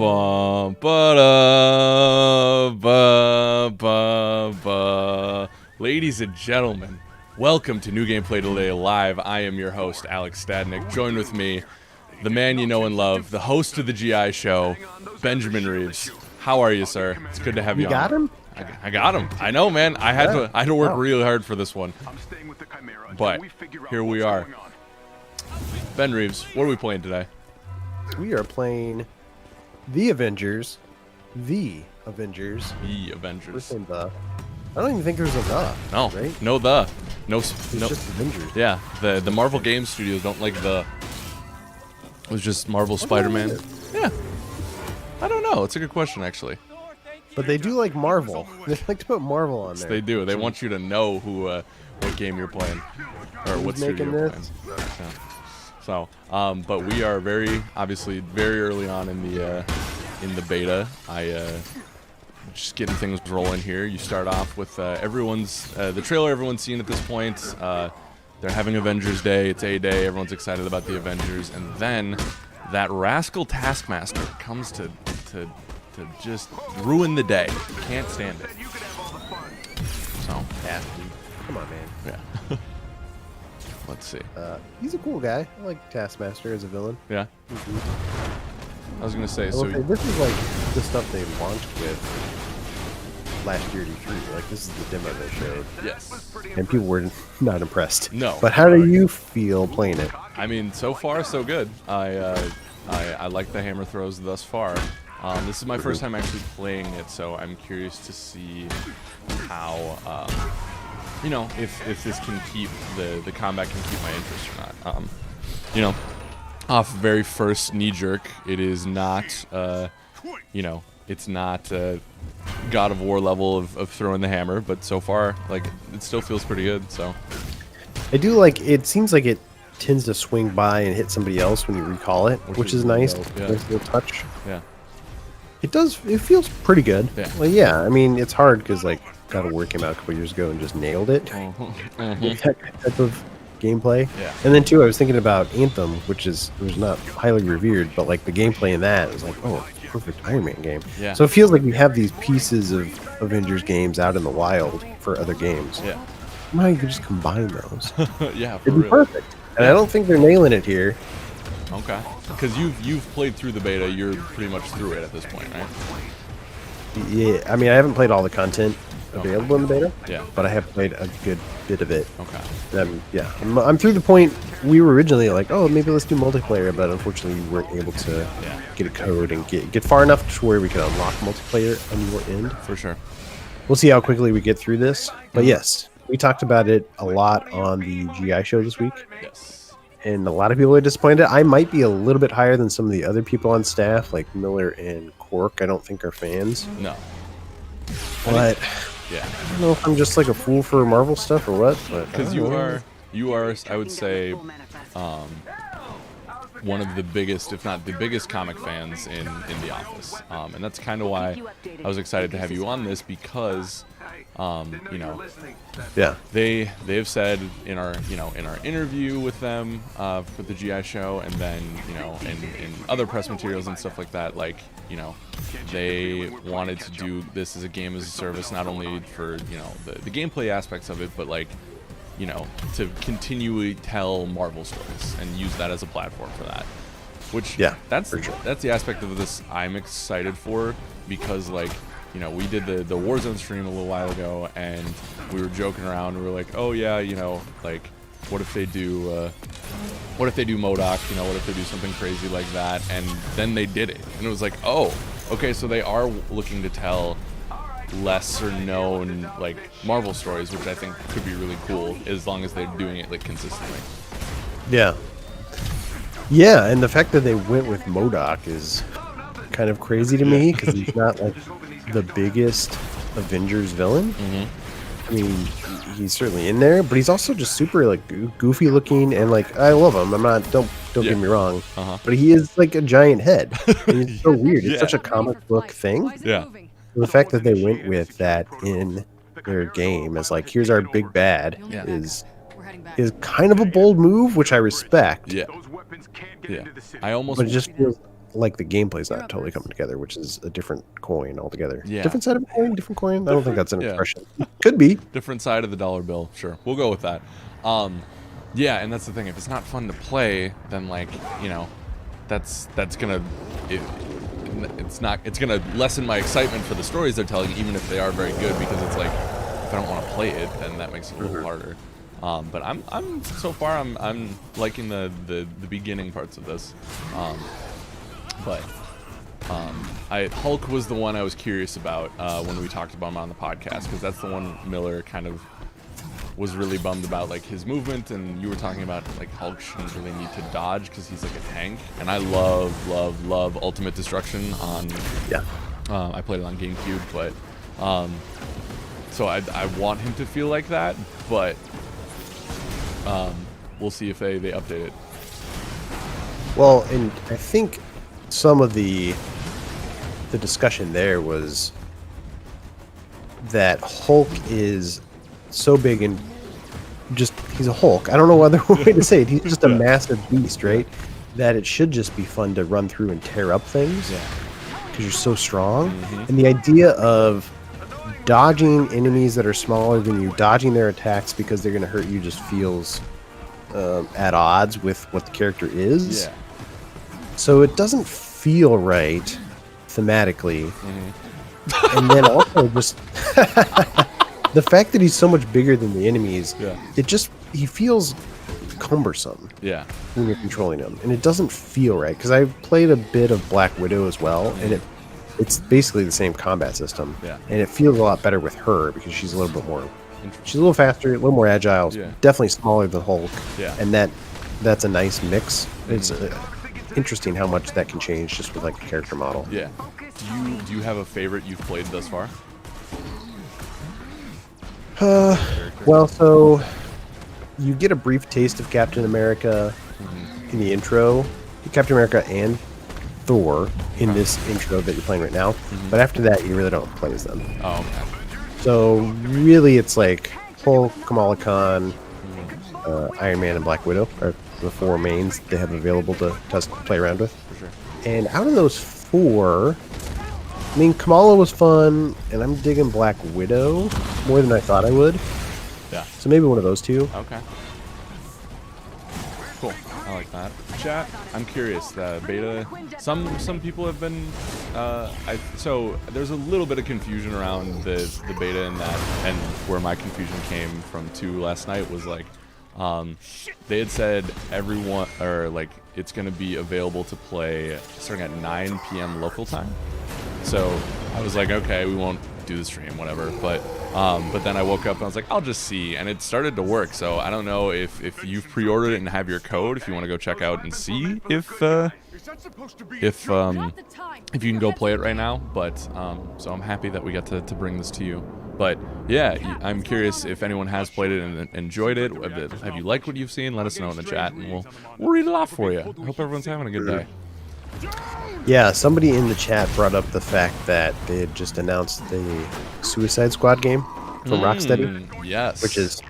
Bum, ba-da, ba, ba, ba. Ladies and gentlemen, welcome to New Gameplay Today Live. I am your host, Alex Stadnick. Join with me, the man you know and love, the host of the GI show, Benjamin Reeves. How are you, sir? It's good to have you on. You got him? I got him. I know, man. I had to work really hard for this one. But here we are. Ben Reeves, what are we playing today? We are playing The Avengers. The Avengers. The Avengers. I don't even think there's a the. No, right? No the. No. It's just Avengers. Yeah, the Marvel Game Studios don't like the. It was just Marvel Spider-Man. Yeah. I don't know. It's a good question, actually. But they do like Marvel. They like to put Marvel on there. They do. They want you to know who, what game you're playing, or what studio you're playing. Yeah. So, but we are obviously very early on in the beta. Just getting things rolling here. You start off with the trailer everyone's seen at this point. They're having Avengers Day. It's A-Day. Everyone's excited about the Avengers, and then that rascal Taskmaster comes to just ruin the day. Can't stand it. So, Come on, man. yeah. Let's see. He's a cool guy. I like Taskmaster as a villain. Yeah. I was gonna say, So this is like the stuff they launched with last year at E3. Like, this is the demo they showed. Yes. And people were not impressed. No. But how do you feel playing it? I mean, so far so good. I like the hammer throws thus far. This is my first time actually playing it, so I'm curious to see how if this can keep the combat can keep my interest or not. Off very first knee jerk, it is not it's not God of War level of throwing the hammer, but so far like it still feels pretty good. So I do like it. Seems like it tends to swing by and hit somebody else when you recall it, which is nice. Yeah. Nice little touch. Yeah. It does. It feels pretty good. Yeah. Well, yeah. I mean, it's hard because like God of War came out a couple years ago and just nailed it. With that type of gameplay. Yeah. And then too, I was thinking about Anthem, which was not highly revered, but like the gameplay in that was like, oh, it's a perfect Iron Man game. Yeah. So it feels like we have these pieces of Avengers games out in the wild for other games. Yeah. Now you could just combine those. Yeah, for It'd be real. perfect. And I don't think they're nailing it here. Okay. Because you've played through the beta, you're pretty much through it at this point, right? Yeah, I mean, I haven't played all the content available in the beta. Yeah. But I have played a good bit of it. Okay. Yeah, I'm through the point. We were originally like, oh, maybe let's do multiplayer, but unfortunately, we weren't able to get a code and get far enough to where we could unlock multiplayer on your end. For sure. We'll see how quickly we get through this. But yes, we talked about it a lot on the GI show this week. Yes. And a lot of people are disappointed. I might be a little bit higher than some of the other people on staff, like Miller and Cork. I don't think are fans. No. But Yeah. I don't know if I'm just like a fool for Marvel stuff or what. Because you are, I would say, one of the biggest, if not the biggest, comic fans in the office, and that's kind of why I was excited to have you on this because, Yeah. they have said in our interview with them for the GI show, and then in other press materials and stuff like that, like they wanted to do this as a game as a service, not only for the gameplay aspects of it, but like to continually tell Marvel stories and use that as a platform for that. Which that's the aspect of this I'm excited for, because like we did the Warzone stream a little while ago, and we were joking around. We were like, oh yeah, like what if they do MODOK? What if they do something crazy like that? And then they did it, and it was like, oh, okay, so they are looking to tell lesser known like Marvel stories, which I think could be really cool as long as they're doing it like consistently. Yeah. Yeah, and the fact that they went with MODOK is kind of crazy to me, because he's not like the biggest Avengers villain. I mean, he's certainly in there, but he's also just super like goofy looking, and like I love him. I'm not don't get me wrong, but he is like a giant head. And it's so weird. It's such a comic book thing. Yeah. The fact that they went with that in their game as like, here's our big bad, is kind of a bold move, which I respect. Yeah. Yeah. I almost. But it just feels like the gameplay's not totally coming together, which is a different coin altogether. Yeah. Different side of a coin, different coin. I don't think that's an yeah. expression. Could be. Different side of the dollar bill. Sure, we'll go with that. Yeah, and that's the thing. If it's not fun to play, then like, you know, that's gonna it's gonna lessen my excitement for the stories they're telling, even if they are very good, because it's like, if I don't want to play it, then that makes it a little harder. But I'm so far I'm liking the beginning parts of this. But Hulk was the one I was curious about when we talked about him on the podcast, because that's the one Miller kind of was really bummed about, like his movement, and you were talking about like Hulk shouldn't really need to dodge because he's like a tank, and I love Ultimate Destruction on. Yeah. I played it on GameCube, but so I want him to feel like that, but we'll see if they update it. Well, and I think some of the discussion there was that Hulk is so big and just, he's a Hulk. I don't know other way to say it. He's just a massive beast, right? That it should just be fun to run through and tear up things because you're so strong. And the idea of dodging enemies that are smaller than you, dodging their attacks because they're going to hurt you, just feels at odds with what the character is. Yeah. So it doesn't feel right thematically. And then also just the fact that he's so much bigger than the enemies, he feels cumbersome when you're controlling him. And it doesn't feel right, because I've played a bit of Black Widow as well, and it's basically the same combat system. And it feels a lot better with her, because she's a little bit more, she's a little faster, a little more agile, definitely smaller than Hulk. And that's a nice mix. It's interesting how much that can change just with like a character model. Do you have a favorite you've played thus far? Well, so you get a brief taste of Captain America in the intro, Captain America and Thor in this intro that you're playing right now. But after that, you really don't play as them. Oh, okay. So really, it's like Hulk, Kamala Khan, Iron Man, and Black Widow are the four mains they have available to play around with. For sure. And out of those four, I mean, Kamala was fun, and I'm digging Black Widow more than I thought I would. Yeah. So maybe one of those two. Okay. Cool. I like that. Chat, I'm curious. The beta, some people have been. So there's a little bit of confusion around the beta and that, and where my confusion came from too last night was like, they had said everyone, or like it's going to be available to play starting at 9 p.m. local time. So I was like, okay, we won't do the stream, whatever. But then I woke up and I was like, I'll just see, and it started to work. So I don't know if you've pre-ordered it and have your code, if you want to go check out and see if you can go play it right now. But so I'm happy that we got to bring this to you. But yeah, I'm curious if anyone has played it and enjoyed it. Have you liked what you've seen? Let us know in the chat, and we'll read it off for you. I hope everyone's having a good day. Yeah, somebody in the chat brought up the fact that they had just announced the Suicide Squad game from Rocksteady. Yes. Which is,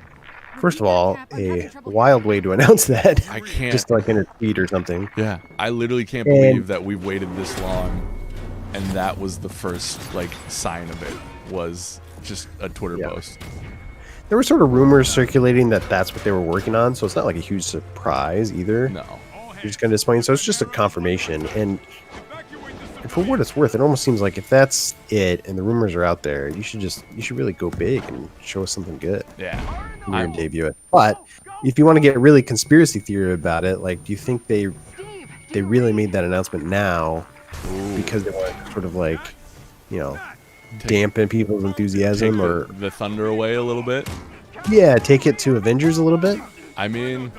first of all, a wild way to announce that. I can't. Just like in a tweet or something. Yeah, I literally can't believe that we've waited this long, and that was the first like sign of it, was just a Twitter post. There were sort of rumors circulating that that's what they were working on, so it's not like a huge surprise either. No. You're just kind of disappointed. So it's just a confirmation. And for what it's worth, it almost seems like if that's it and the rumors are out there, you should really go big and show us something good. Yeah. And debut it. But if you want to get really conspiracy theory about it, like, do you think they really made that announcement now because they want to sort of like, you know, dampen people's enthusiasm, take or the thunder away a little bit? Yeah, take it to Avengers a little bit. I mean,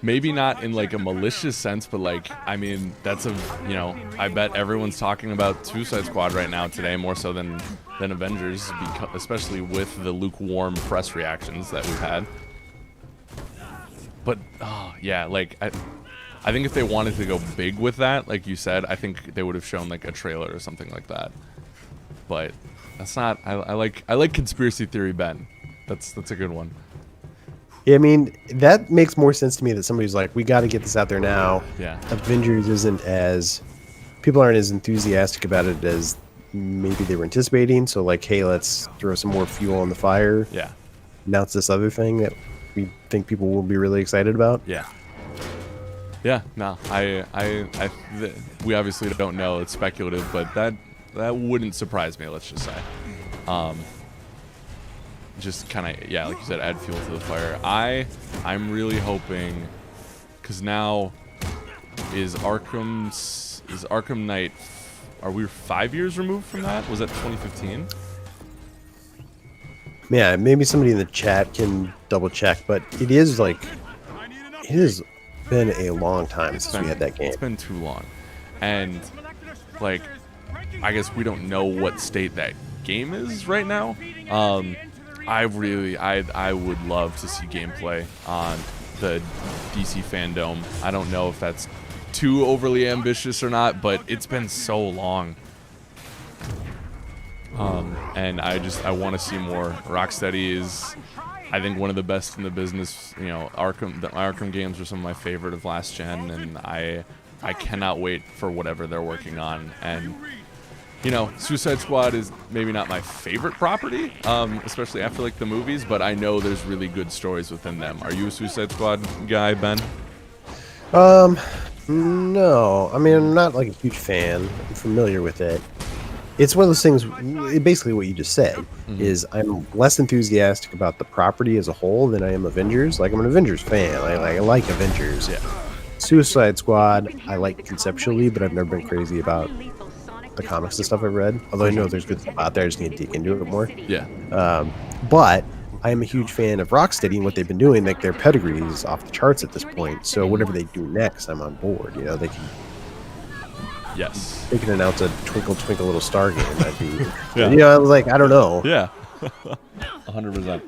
maybe not in like a malicious sense, but like, I mean, that's I bet everyone's talking about Suicide Squad right now today more so than Avengers, especially with the lukewarm press reactions that we've had. But yeah, like I think if they wanted to go big with that, like you said, I think they would have shown like a trailer or something like that. But that's not. I like conspiracy theory, Ben. That's a good one. Yeah, I mean, that makes more sense to me that somebody's like, we got to get this out there now. Yeah. Avengers isn't as people aren't as enthusiastic about it as maybe they were anticipating. So like, hey, let's throw some more fuel on the fire. Yeah. Announce this other thing that we think people will be really excited about. Yeah. Yeah. No, we obviously don't know. It's speculative, but that wouldn't surprise me. Let's just say. Just kind of, yeah, like you said, add fuel to the fire. I'm really hoping, because now is Arkham Knight, are we 5 years removed from that? Was that 2015? Yeah, maybe somebody in the chat can double check, but it is like, it has been a long time since we had that game. It's been too long. And like, I guess we don't know what state that game is right now. I would love to see gameplay on the DC fandom. I don't know if that's too overly ambitious or not, but it's been so long. And I want to see more. Rocksteady is, I think, one of the best in the business. You know, the Arkham games are some of my favorite of last gen, and I cannot wait for whatever they're working on. And you know, Suicide Squad is maybe not my favorite property, especially after like the movies, but I know there's really good stories within them. Are you a Suicide Squad guy, Ben? No. I mean, I'm not like a huge fan. I'm familiar with it. It's one of those things, basically what you just said, is I'm less enthusiastic about the property as a whole than I am Avengers. Like, I'm an Avengers fan. I like Avengers. Yeah. Suicide Squad, I like conceptually, but I've never been crazy about the comics and stuff I've read. Although I know there's good stuff out there, I just need to dig into it more. Yeah. But I am a huge fan of Rocksteady and what they've been doing. Like, their pedigree is off the charts at this point. So whatever they do next, I'm on board. You know, they can. Yes. They can announce a Twinkle Twinkle Little Star game. That'd be. Yeah. You know, I was like, I don't know. Yeah. 100%.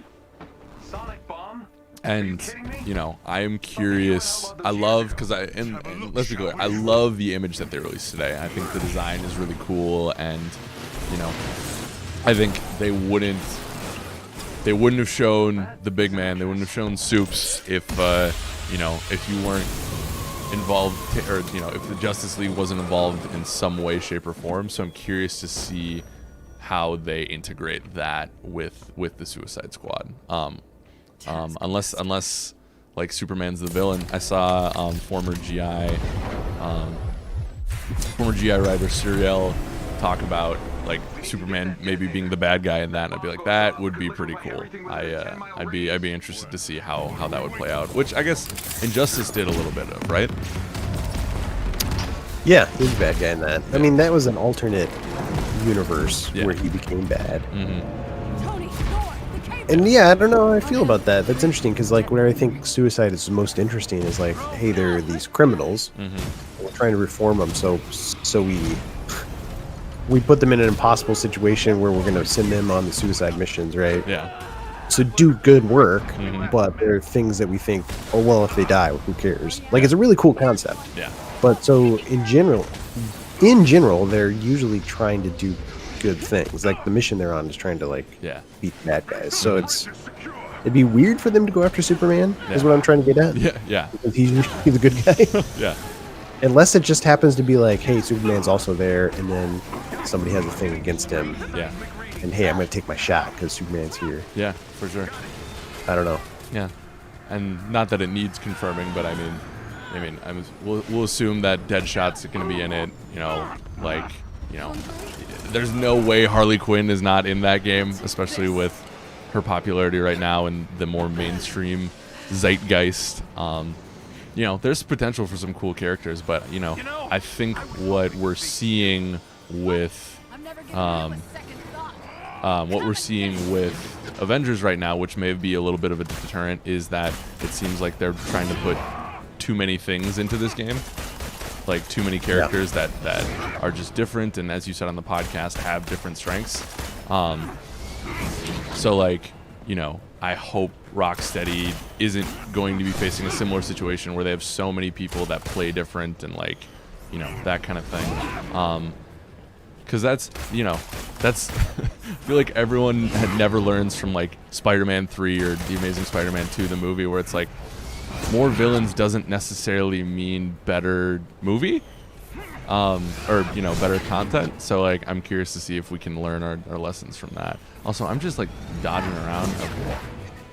And you know, I am curious. I love, because and let's be clear, I love the image that they released today. I think the design is really cool, and you know, I think they wouldn't have shown the big man. They wouldn't have shown Soups if you know, if you weren't involved, or you know, if the Justice League wasn't involved in some way, shape, or form. So I'm curious to see how they integrate that with the Suicide Squad. Unless like Superman's the villain. I saw former GI writer Serial talk about like Superman maybe being the bad guy in that, and I'd be like, that would be pretty cool. I'd be interested to see how that would play out, which I guess Injustice did a little bit of, right? Yeah, he was a bad guy in that. I mean, that was an alternate universe where he became bad. And yeah, I don't know how I feel about that. That's interesting, because like where I think Suicide is most interesting is like, hey, there are these criminals. We're trying to reform them, so we put them in an impossible situation where we're going to send them on the suicide missions, right? Yeah. So do good work, but there are things that we think, oh well, if they die, who cares? Like, it's a really cool concept. Yeah. But so in general, they're usually trying to do good things. Like, the mission they're on is trying to like beat bad guys. So it'd be weird for them to go after Superman. Is what I'm trying to get at. Yeah. Because he's usually the good guy. Yeah. Unless it just happens to be like, hey, Superman's also there, and then somebody has a thing against him. Yeah. And hey, I'm going to take my shot because Superman's here. Yeah, for sure. I don't know. Yeah. And not that it needs confirming, but I mean, we'll assume that Deadshot's going to be in it. You know, like, you know, there's no way Harley Quinn is not in that game, especially with her popularity right now and the more mainstream zeitgeist. You know, there's potential for some cool characters, but you know, I think what we're seeing with Avengers right now, which may be a little bit of a deterrent, is that it seems like they're trying to put too many things into this game, like too many characters that are just different, and as you said on the podcast, have different strengths. So like, you know, I hope Rocksteady isn't going to be facing a similar situation where they have so many people that play different and like, you know, that kind of thing. Because that's, you know, that's I feel like everyone never learns from like Spider-Man 3 or The Amazing Spider-Man 2, the movie, where it's like more villains doesn't necessarily mean better movie. or better content. So like I'm curious to see if we can learn our lessons from that. Also, I'm just like dodging around. Okay.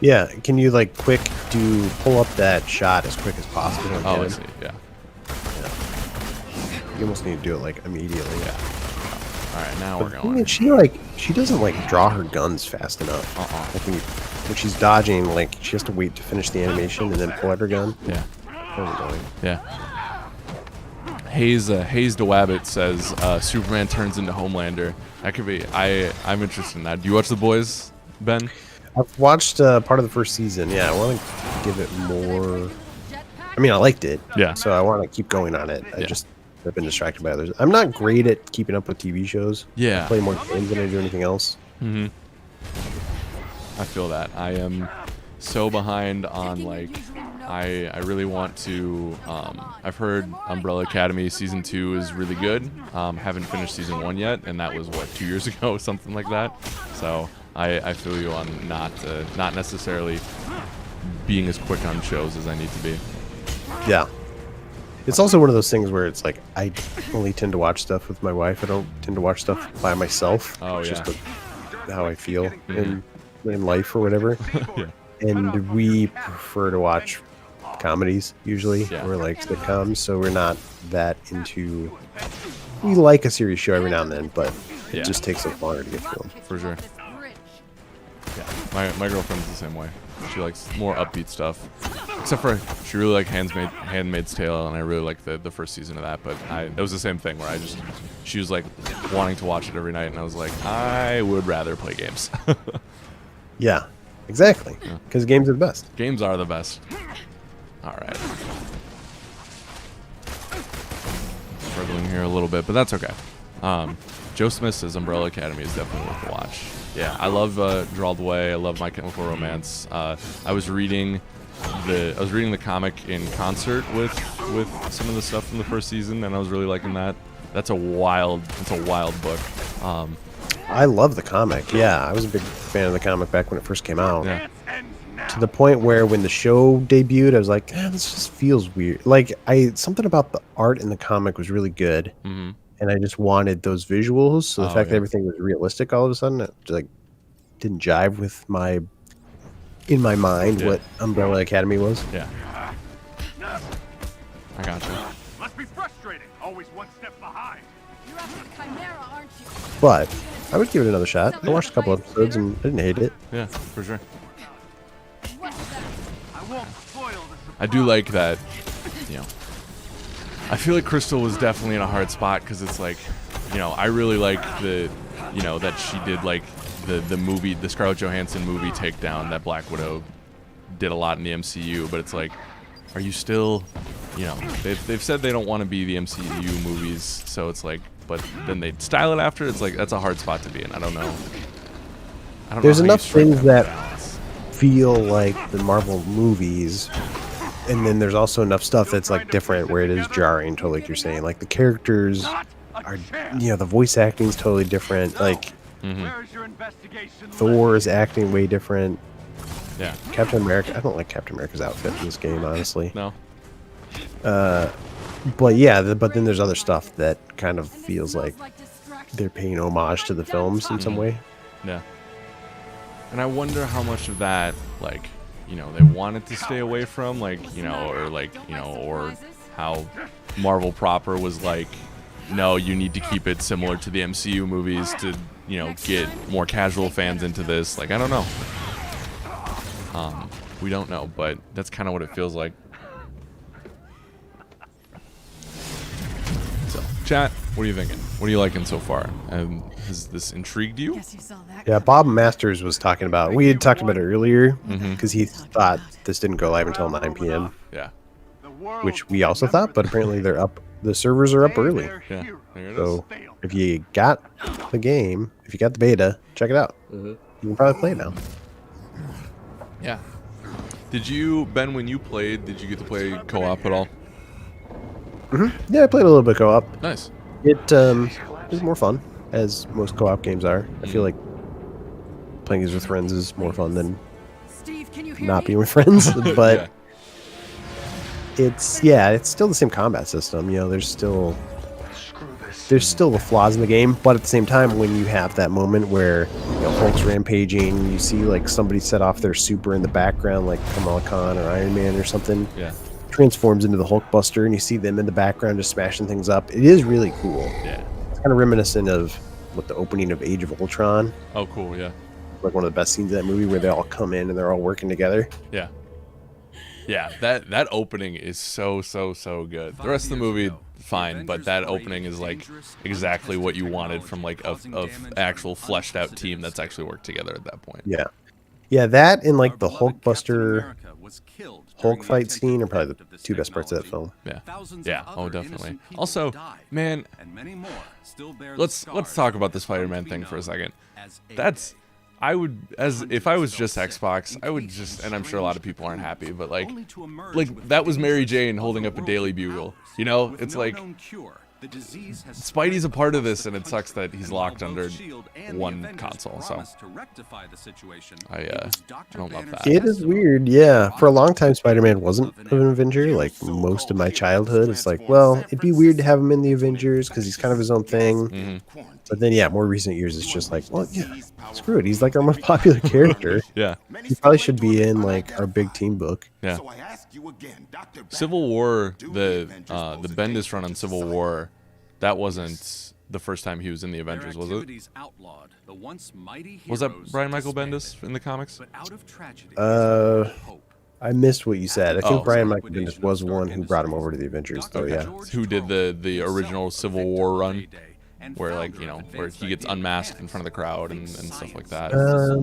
Yeah, can you like pull up that shot as quick as possible? Oh, I see. Yeah. You almost need to do it like immediately. Yeah. All right, now But we're I going. mean, she doesn't like draw her guns fast enough. Like when she's dodging, like she has to wait to finish the animation and then pull out her gun. Yeah. Oh, Yeah. Hayes DeWabbit says Superman turns into Homelander. That could be. I'm interested in that. Do you watch The Boys, Ben? I've watched part of the first season. Yeah, I want to give it more. I mean, I liked it. Yeah. So I want to keep going on it. I've been distracted by others. I'm not great at keeping up with TV shows. Yeah. I play more games than I do anything else. Mm-hmm. I feel that. I am so behind on like. I really want to. I've heard Umbrella Academy season 2 is really good. Haven't finished season 1 yet, and that was what 2 years ago, something like that. So I feel you on not necessarily being as quick on shows as I need to be. Yeah. It's also one of those things where it's like I only tend to watch stuff with my wife. I don't tend to watch stuff by myself. Oh, it's yeah. just how I feel in life or whatever. Yeah. And we prefer to watch comedies usually, or like sitcoms. So we're not that into. We like a serious show every now and then, but it just takes us longer to get through them. For sure. Yeah. My girlfriend's the same way. She likes more upbeat stuff. Except for she really liked Handmaid's Tale, and I really liked the first season of that. But it was the same thing where she was like wanting to watch it every night, and I was like, I would rather play games. Yeah, exactly. Because games are the best. Games are the best. All right. Struggling here a little bit, but that's okay. Joe Smith says Umbrella Academy is definitely worth a watch. Yeah, I love Gerald Way. I love My Chemical Romance. I was reading the comic in concert with some of the stuff from the first season, and I was really liking that. It's a wild book. I love the comic. Yeah, I was a big fan of the comic back when it first came out. Yeah. To the point where when the show debuted, I was like, this just feels weird. Like something about the art in the comic was really good. Mm-hmm. And I just wanted those visuals. So the fact that yeah. everything was realistic all of a sudden, it just, like didn't jive with in my mind what Umbrella Academy was. Yeah. I gotcha. Must be frustrating. Always one step behind. You're after Chimera, aren't you? But I would give it another shot. I watched a couple episodes and I didn't hate it. Yeah, for sure. What's that? I won't spoil the surprise. I do like that, I feel like Crystal was definitely in a hard spot because it's like, I really like that she did like the movie, the Scarlett Johansson movie Takedown that Black Widow did a lot in the MCU, but it's like, are you still, they've said they don't want to be the MCU movies, so it's like, but then they style it after, it's like, that's a hard spot to be in. I don't know. There's enough things that balance. feel like the Marvel movies, and then there's also enough stuff that's like different where it is jarring, totally like you're saying. Like the characters are, the voice acting is totally different. Like Where's your investigation? Thor's acting way different. Yeah. Captain America, I don't like Captain America's outfit in this game, honestly. No. But yeah, but then there's other stuff that kind of feels like they're paying homage to the films in some way. Yeah. And I wonder how much of that, like, they wanted to stay away from, like, or how Marvel proper was like, no, you need to keep it similar to the MCU movies to, get more casual fans into this. Like, I don't know. We don't know, but that's kind of what it feels like. So, chat, what are you thinking? What are you liking so far? Has this intrigued you? Guess you saw that. Yeah, Bob Masters was talking about. We had talked about it earlier because he thought this didn't go live until 9 p.m. Yeah. Which we also thought, but apparently they're up. The servers are up early. Yeah. There it is. So if you got the game, if you got the beta, check it out. You can probably play it now. Yeah. Did you, Ben, when you played, did you get to play co-op at all? Yeah, I played a little bit co-op. Nice. It is more fun, as most co-op games are. I feel like playing these with friends is more fun than Steve, can you hear not me? being with friends. But Yeah. it's still the same combat system. There's still there's still the flaws in the game, but at the same time, when you have that moment where Hulk's rampaging, you see like somebody set off their super in the background, like Kamala Khan or Iron Man or something. Yeah. Transforms into the Hulkbuster, and you see them in the background just smashing things up. It is really cool. Yeah. It's kind of reminiscent of what the opening of Age of Ultron, Oh, cool. Yeah. like one of the best scenes of that movie, where they all come in and they're all working together. Yeah. Yeah, that opening is so good. The rest of the movie, fine, but that opening is like exactly what you wanted from like a actual fleshed out team that's actually worked together at that point. Yeah. Yeah, that and like the Hulkbuster Hulk fight scene are probably the two best parts of that film. Yeah. Yeah. Oh, definitely. Also, man, let's talk about the Spider-Man thing for a second. If I was just Xbox, I would just, and I'm sure a lot of people aren't happy, but like that was Mary Jane holding up a Daily Bugle. You know, it's like Spidey's a part of this, and it sucks that he's locked under one console. So I don't love that. It is weird, yeah. For a long time, Spider-Man wasn't an Avenger. Like most of my childhood, it's like, well, it'd be weird to have him in the Avengers because he's kind of his own thing. Mm-hmm. But then, yeah, more recent years, it's just like, well, yeah, screw it. He's like our most popular character. Yeah. He probably should be in like our big team book. Yeah. Civil War, the Bendis run on Civil War, that wasn't the first time he was in the Avengers, was it? Was that Brian Michael Bendis in the comics? I missed what you said. I think Oh. Brian Michael Bendis was one who brought him over to the Avengers, though, yeah. Who did the original Civil War run, where like, you know, where he gets unmasked in front of the crowd and stuff like that. I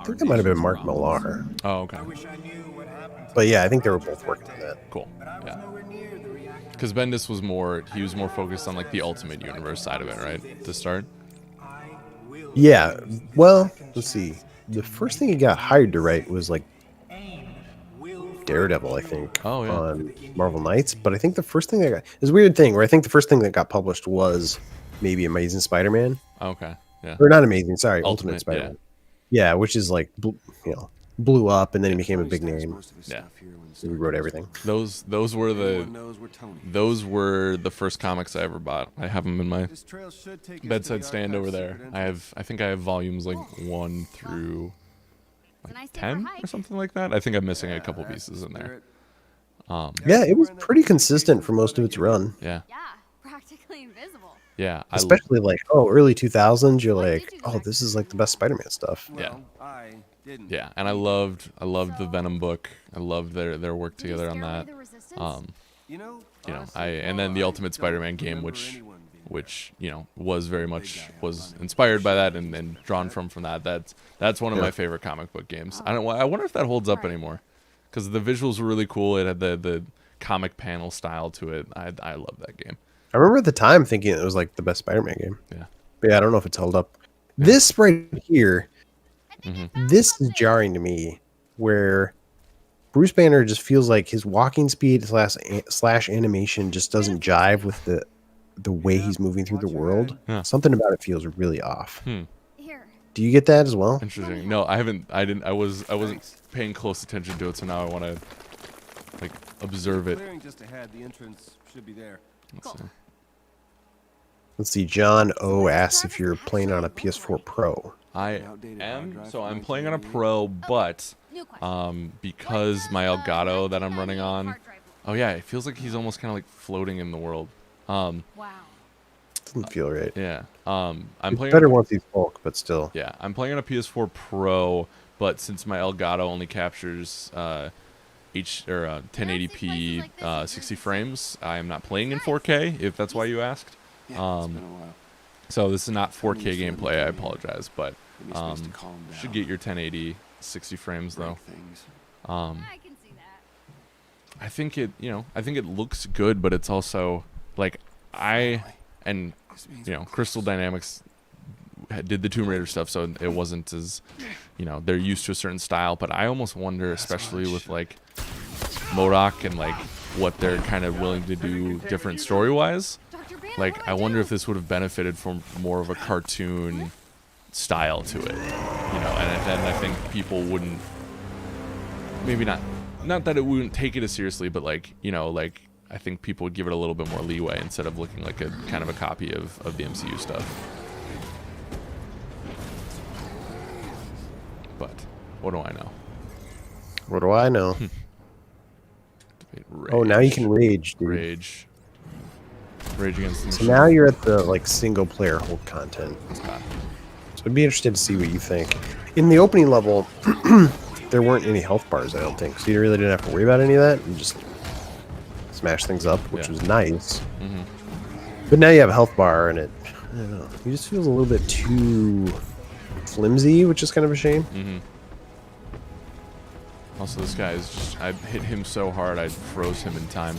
think that might have been Mark Millar. Oh, okay. But yeah, I think they were both working on that. Cool. Yeah. Because Bendis was more focused on like the Ultimate Universe side of it, right? To start. Yeah. Well, let's see. The first thing he got hired to write was like Daredevil, I think, Oh, yeah. on Marvel Knights. But I think the first thing that got is a weird thing where I think the first thing that got published was maybe Amazing Spider-Man. Okay. Yeah. Or not Amazing, sorry, Ultimate, Ultimate Spider-Man. Yeah, which is like, blew up and then he became a big name. Yeah. So he wrote everything. Those were the first comics I ever bought. I have them in my bedside stand over there. I think I have volumes like 1 through like 10 or something like that. I think I'm missing a couple pieces in there. Yeah, it was pretty consistent for most of its run. Yeah. Yeah, practically invisible. Yeah. Especially like, early 2000s, you're like, this is like the best Spider-Man stuff. Yeah. Yeah, and I loved the Venom book. I loved their work together on that. And then the Ultimate Spider-Man game, which was inspired by that and drawn from that. That's one of my favorite comic book games. I wonder if that holds up anymore, because the visuals were really cool. It had the comic panel style to it. I love that game. I remember at the time thinking it was like the best Spider-Man game. Yeah. But yeah, I don't know if it's held up. This right here, this is jarring to me, where Bruce Banner just feels like his walking speed slash animation just doesn't jive with the way he's moving through the world. Yeah. Something about it feels really off. Here. Do you get that as well? Interesting. No, I wasn't paying close attention to it, so now I want to like observe it. Just ahead, the entrance should be there. Let's see. Let's see. John O asks if you're playing on a PS4 Pro. I am. So I'm playing on a Pro, but New question. because my Elgato that I'm running on. Oh yeah, it feels like he's almost kind of like floating in the world. Wow. Doesn't feel right. Yeah. I'm playing Better once he's Hulk, but still. Yeah, I'm playing on a PS4 Pro, but since my Elgato only captures 1080p 60 frames, I am not playing in 4K. If that's why you asked. So this is not 4K gameplay. I apologize, but should get your 1080 60 frames though. I can see that. I think it looks good, but it's also like Crystal Dynamics did the Tomb Raider stuff, so it wasn't as, they're used to a certain style, but I almost wonder, especially with like MODOK and like what they're kind of willing to do different story-wise, like I wonder if this would have benefited from more of a cartoon style to it, and then I think people wouldn't, maybe not that it wouldn't take it as seriously, but like, I think people would give it a little bit more leeway instead of looking like a kind of a copy of the MCU stuff. But what do I know? What do I know? Rage. Oh, now you can rage, dude. Rage against the So machine. now you're at the like single player Hulk content. Okay. So I'd be interested to see what you think. In the opening level, there weren't any health bars, I don't think. So you really didn't have to worry about any of that. You just smash things up, which Yeah. was nice. But now you have a health bar, and it, I don't know, it just feels a little bit too flimsy, which is kind of a shame. Also, this guy is just, I hit him so hard I froze him in time.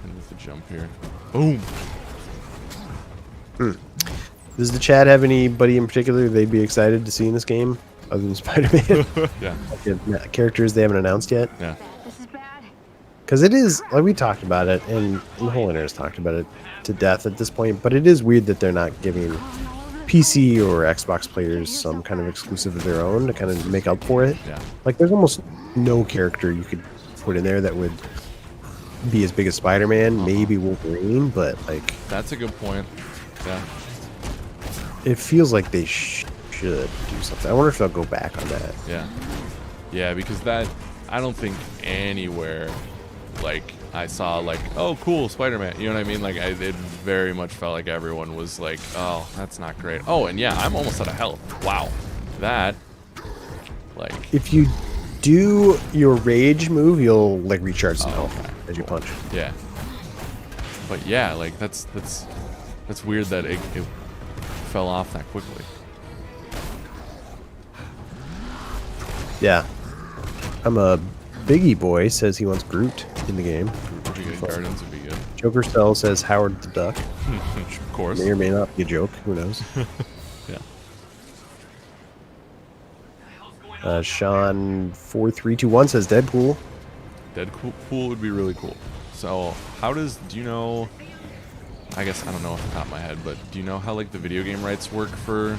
And with the jump here. Boom! Does the chat have anybody in particular they'd be excited to see in this game, other than Spider-Man? Yeah, Characters they haven't announced yet? yeah. This is bad. Because it is, like we talked about it, and the whole internet has talked about it to death at this point, but it is weird that they're not giving PC or Xbox players some kind of exclusive of their own to kind of make up for it. Yeah. Like, there's almost no character you could put in there that would be as big as Spider-Man, maybe Wolverine, but, like, That's a good point. Yeah. it feels like they should do something. I wonder if they'll go back on that. Yeah. Yeah, because that, I don't think anywhere, like, I saw, like, oh, cool, Spider-Man. You know what I mean? Like, it very much felt like everyone was like, oh, that's not great. Oh, and yeah, I'm almost out of health. Wow. That, like, If you do your rage move, you'll, like, recharge some health okay. as you punch. yeah. But yeah, like, that's weird that it fell off that quickly. Yeah. I'm a Biggie Boy says he wants Groot in the game. Would be good. Guardians would be good. Joker Cell says Howard the Duck. Of course. May or may not be a joke. Who knows? Yeah. Sean 4321 says Deadpool. Deadpool would be really cool. So, do you know, I guess I don't know off the top of my head, but do you know how, like, the video game rights work for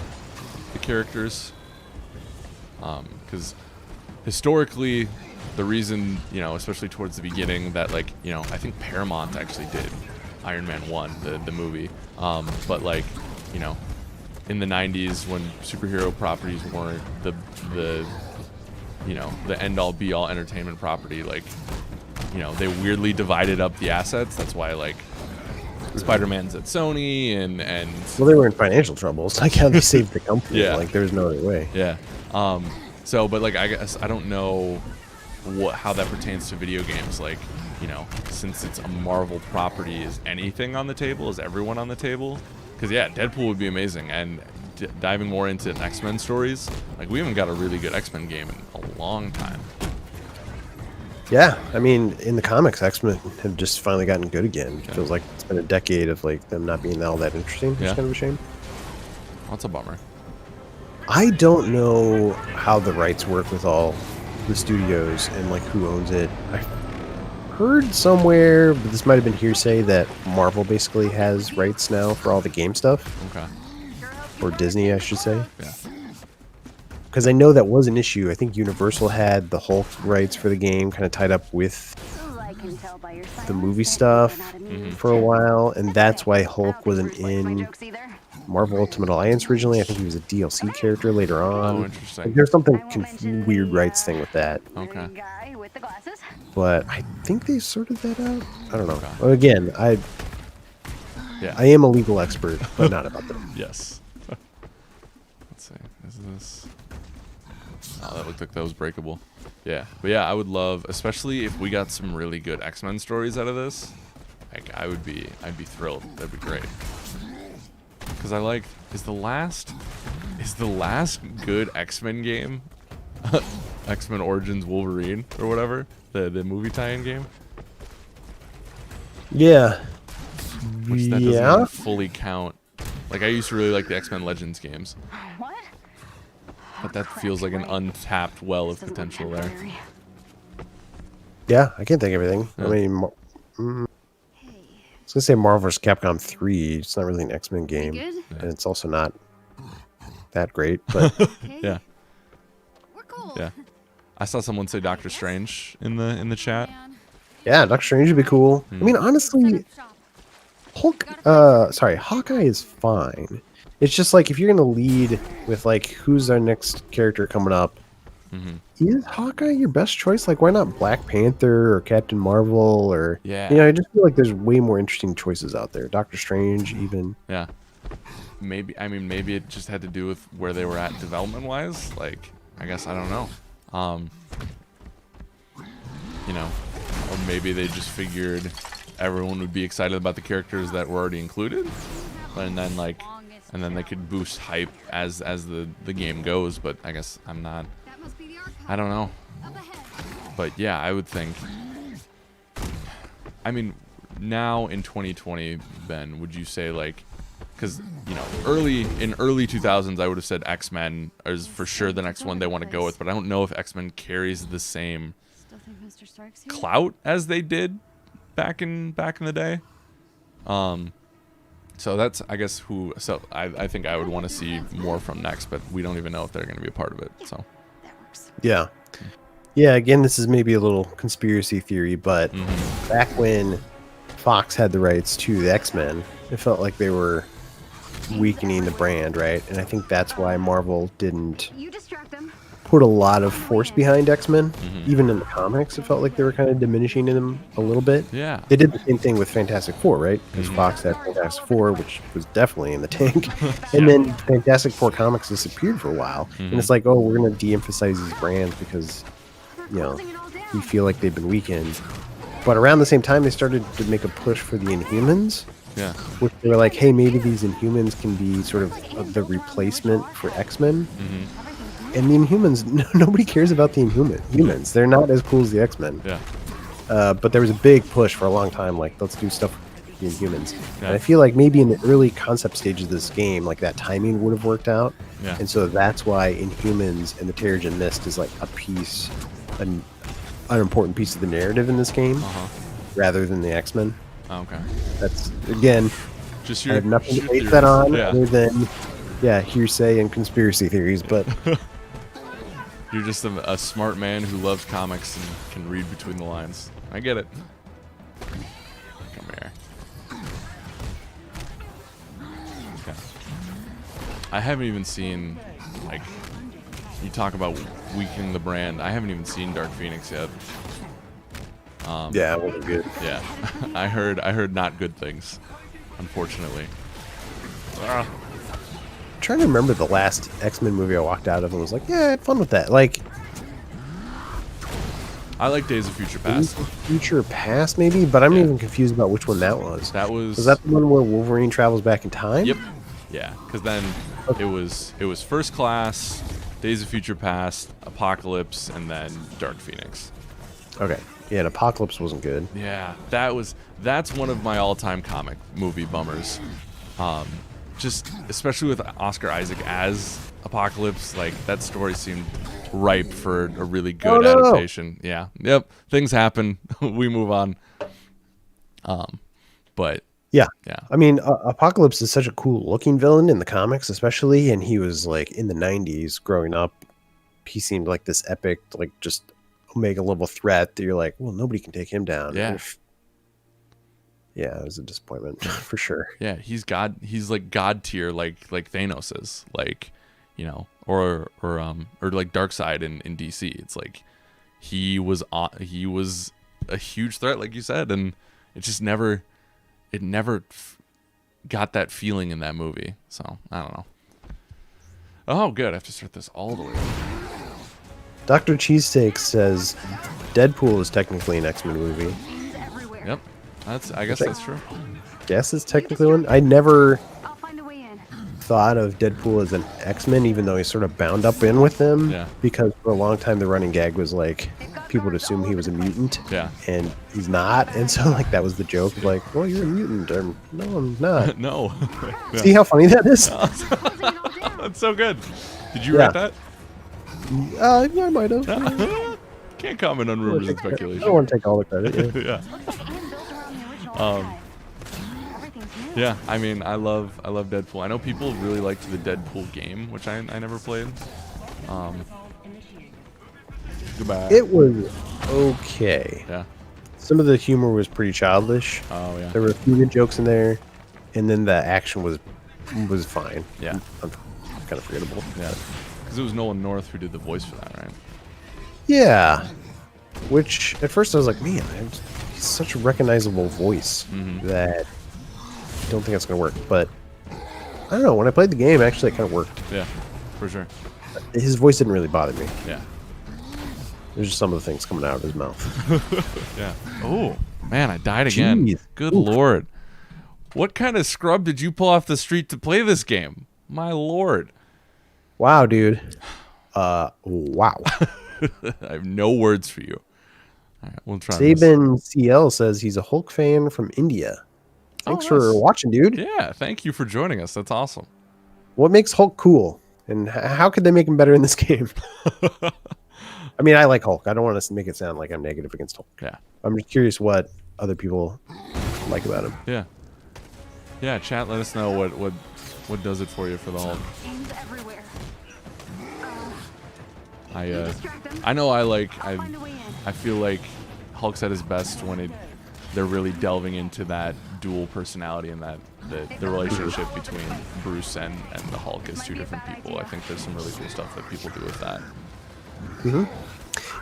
the characters? Because historically, the reason, you know, especially towards the beginning, that, like, you know, I think Paramount actually did Iron Man 1, the movie. But, like, you know, in the 90s when superhero properties weren't the you know, the end-all be-all entertainment property, like, you know, they weirdly divided up the assets. That's why, like, Spider-Man's at Sony and Well, they were in financial trouble. It's like how they saved the company. Yeah. Like, there's no other way. yeah. So, but, like, I guess I don't know how that pertains to video games. Like, you know, since it's a Marvel property, is anything on the table? Is everyone on the table? Because, yeah, Deadpool would be amazing. And diving more into X-Men stories, like, we haven't got a really good X-Men game in a long time. Yeah, I mean, in the comics, X-Men have just finally gotten good again. It Yeah. feels like it's been a decade of, like, them not being all that interesting. Which Yeah. is kind of a shame. That's a bummer. I don't know how the rights work with all the studios and, like, who owns it. I heard somewhere, but this might have been hearsay, that Marvel basically has rights now for all the game stuff. Okay. Or Disney, I should say. Yeah. Because I know that was an issue. I think Universal had the Hulk rights for the game kind of tied up with the movie stuff for a while, and that's why Hulk wasn't in Marvel Ultimate Alliance originally. I think he was a DLC character later on. Oh, interesting. Like, there's something weird rights thing with that. Okay. But I think they sorted that out. I don't know. Okay. Well, again, I Yeah. am a legal expert, but not about them. Yes. Let's see. Is this? Oh, that looked like that was breakable. Yeah. But yeah, I would love, especially if we got some really good X-Men stories out of this. Like, I'd be thrilled. That'd be great. Because I like, is the last good X-Men game X-Men Origins Wolverine or whatever, the movie tie-in game? Yeah. Which that doesn't even fully count. Like, I used to really like the X-Men Legends games. What? But that feels like an untapped well of potential there. Yeah, I can't think of everything. Yeah. I mean, I was gonna say Marvel vs. Capcom 3. It's not really an X-Men game, Good? and it's also not that great. But Okay. Yeah. Yeah. I saw someone say Doctor Strange in the chat. Man. Yeah, Doctor Strange would be cool. I mean, Set honestly, up shop. Hawkeye is fine. It's just like if you're gonna lead with like who's our next character coming up, is Hawkeye your best choice? Like, why not Black Panther or Captain Marvel or Yeah. You know, I just feel like there's way more interesting choices out there. Doctor Strange, even. Yeah. Maybe it just had to do with where they were at development wise. Like, I guess I don't know. You know, or maybe they just figured everyone would be excited about the characters that were already included, and then they could boost hype as the game goes. But I guess I'm not. That must be the archive. I don't know. Up ahead. But yeah, I would think. I mean, now in 2020, Ben, would you say like, because you know, early 2000s, I would have said X-Men is for sure the next one they want to go with, but I don't know if X-Men carries the same Still think Mr. Stark's here? clout as they did back in the day. So that's, I guess, I think I would want to see more from next, but we don't even know if they're going to be a part of it. So That works. Yeah. Yeah, again, this is maybe a little conspiracy theory, but back when Fox had the rights to the X-Men, it felt like they were weakening the brand, right? And I think that's why Marvel didn't You distract them. put a lot of force behind X-Men. Even in the comics, it felt like they were kind of diminishing them a little bit. yeah, They did the same thing with Fantastic Four, right? Because Fox had Fantastic Four, which was definitely in the tank. And then Fantastic Four comics disappeared for a while. And it's like, oh, we're going to de-emphasize these brands because, you know, Closing it all down. we feel like they've been weakened. But around the same time, they started to make a push for the Inhumans, yeah, which they were like, hey, maybe these Inhumans can be sort of the replacement for X-Men. And the Inhumans, nobody cares about the Inhumans. They're not as cool as the X-Men. yeah, But there was a big push for a long time, like, let's do stuff with the Inhumans. Yeah. And I feel like maybe in the early concept stages of this game, like, that timing would have worked out. Yeah. And so that's why Inhumans and the Terrigen Mist is, like, an important piece of the narrative in this game, rather than the X-Men. okay. That's, again, Just I your have nothing to your base theories. that on Yeah, other than, hearsay and conspiracy theories, but... you're just a smart man who loves comics and can read between the lines. I get it. Come here. Okay. I haven't even seen, like, you talk about weakening the brand. I haven't even seen Dark Phoenix yet. Yeah, it wasn't good. Yeah, I heard not good things, unfortunately. Ah. I'm trying to remember the last X-Men movie I walked out of and was like, yeah, I had fun with that. Like, I like Days of Future Past. Future Past, maybe, but I'm even confused about which one that was. That was. Was that the one where Wolverine travels back in time? Yep. Yeah, because then it was First Class, Days of Future Past, Apocalypse, and then Dark Phoenix. Okay. Yeah, and Apocalypse wasn't good. Yeah, that's one of my all-time comic movie bummers. Just especially with Oscar Isaac as Apocalypse, like that story seemed ripe for a really good adaptation. Yeah. Yep. Things happen. We move on. But Yeah. yeah. I mean, Apocalypse is such a cool looking villain in the comics, especially, and he was like in the 90s growing up. He seemed like this epic, like just Omega level threat that you're like, well, nobody can take him down. Yeah. Yeah, it was a disappointment for sure. Yeah, he's like God tier, like Thanos is, like, you know, or like Darkseid in DC. It's like he was a huge threat, like you said, and it never got that feeling in that movie. So I don't know. Oh, good. I have to start this all the way over. Dr. Cheesesteak says Deadpool is technically an X-Men movie. Yep, I guess that's true. Guess it's technically one. I never I'll find a way in. thought of Deadpool as an X-Men, even though he's sort of bound up in with them. Yeah. Because for a long time the running gag was like people would assume he was a mutant. Yeah. And he's not. And so like that was the joke. Like, well, you're a mutant. Or, no, I'm not. No. Yeah. See how funny that is? That's so good. Did you write that? Yeah, I might have. Can't comment on rumors and I speculation. don't want to take all the credit. Yeah. Yeah. Looks like and built around the original archive. Everything's new. Yeah, I mean, I love Deadpool. I know people really liked the Deadpool game, which I never played. Goodbye. It was okay. Yeah. Some of the humor was pretty childish. Oh yeah. There were a few good jokes in there, and then the action was fine. Yeah. Kind of forgettable. Yeah. Because it was Nolan North who did the voice for that, right? Yeah. Which at first I was like, man, he's such a recognizable voice that I don't think that's gonna work. But I don't know. When I played the game, actually, it kind of worked. Yeah, for sure. His voice didn't really bother me. Yeah. There's just some of the things coming out of his mouth. Yeah. Oh man, I died again. Jeez. Good Oof. lord. What kind of scrub did you pull off the street to play this game? My lord. Wow, dude. Wow. I have no words for you. All right, we'll try this. Saban CL says he's a Hulk fan from India. Thanks for nice. watching, dude. Yeah, thank you for joining us. That's awesome. What makes Hulk cool? And how could they make him better in this game? I mean, I like Hulk. I don't want to make it sound like I'm negative against Hulk. Yeah. I'm just curious what other people like about him. Yeah. Yeah, chat, let us know what does it for you for the Hulk. Games everywhere. I know I'll find a way in. I feel like Hulk's at his best when they're really delving into that dual personality and that the relationship between Bruce and the Hulk as two different people. I think there's some really cool stuff that people do with that.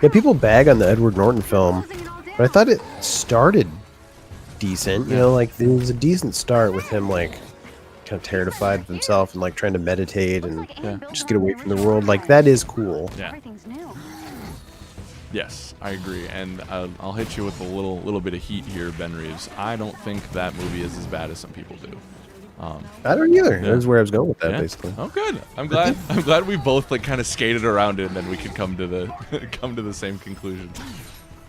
Yeah, people bag on the Edward Norton film, but I thought it started decent. You know, like there was a decent start with him like kind of terrified of himself and like trying to meditate and just get away from the world. Like that is cool. Yeah. Everything's new. Yes, I agree, and I'll hit you with a little bit of heat here, Ben Reeves. I don't think that movie is as bad as some people do. I don't either. Yeah. That's where I was going with that, Yeah. basically. Oh, good. I'm glad we both like kind of skated around it, and then we could come to the same conclusion.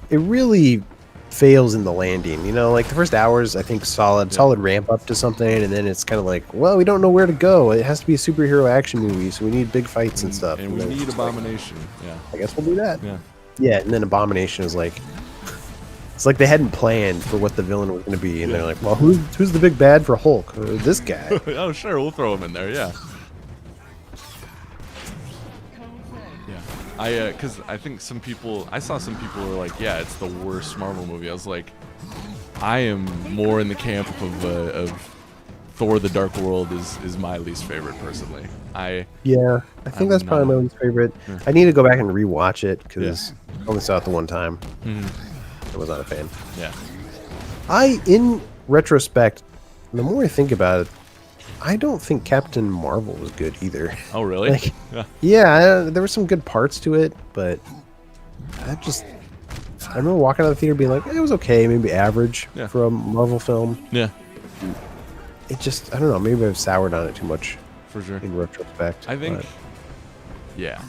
It really fails in the landing. You know, like the first hours, I think solid ramp up to something, and then it's kind of like, well, we don't know where to go. It has to be a superhero action movie, so we need big fights and stuff. And we then need it's like, Abomination. Yeah. I guess we'll do that. Yeah. Yeah, and then Abomination is like, it's like they hadn't planned for what the villain was going to be, and they're like, well, who's the big bad for Hulk? This guy. Oh, sure, we'll throw him in there. Yeah. Yeah. Because I think I saw some people were like, yeah, it's the worst Marvel movie. I was like, I am more in the camp of Thor: The Dark World is my least favorite personally. I think I'm that's probably my least favorite. Yeah. I need to go back and rewatch it because I only saw it the one time. Mhm. I was not a fan. Yeah. In retrospect, the more I think about it, I don't think Captain Marvel was good either. Oh, really? Like, yeah. there were some good parts to it, but I remember walking out of the theater being like, it was okay, maybe average for a Marvel film. Yeah. It just, I don't know, maybe I've soured on it too much. For sure. In retrospect. I think. but- Yeah.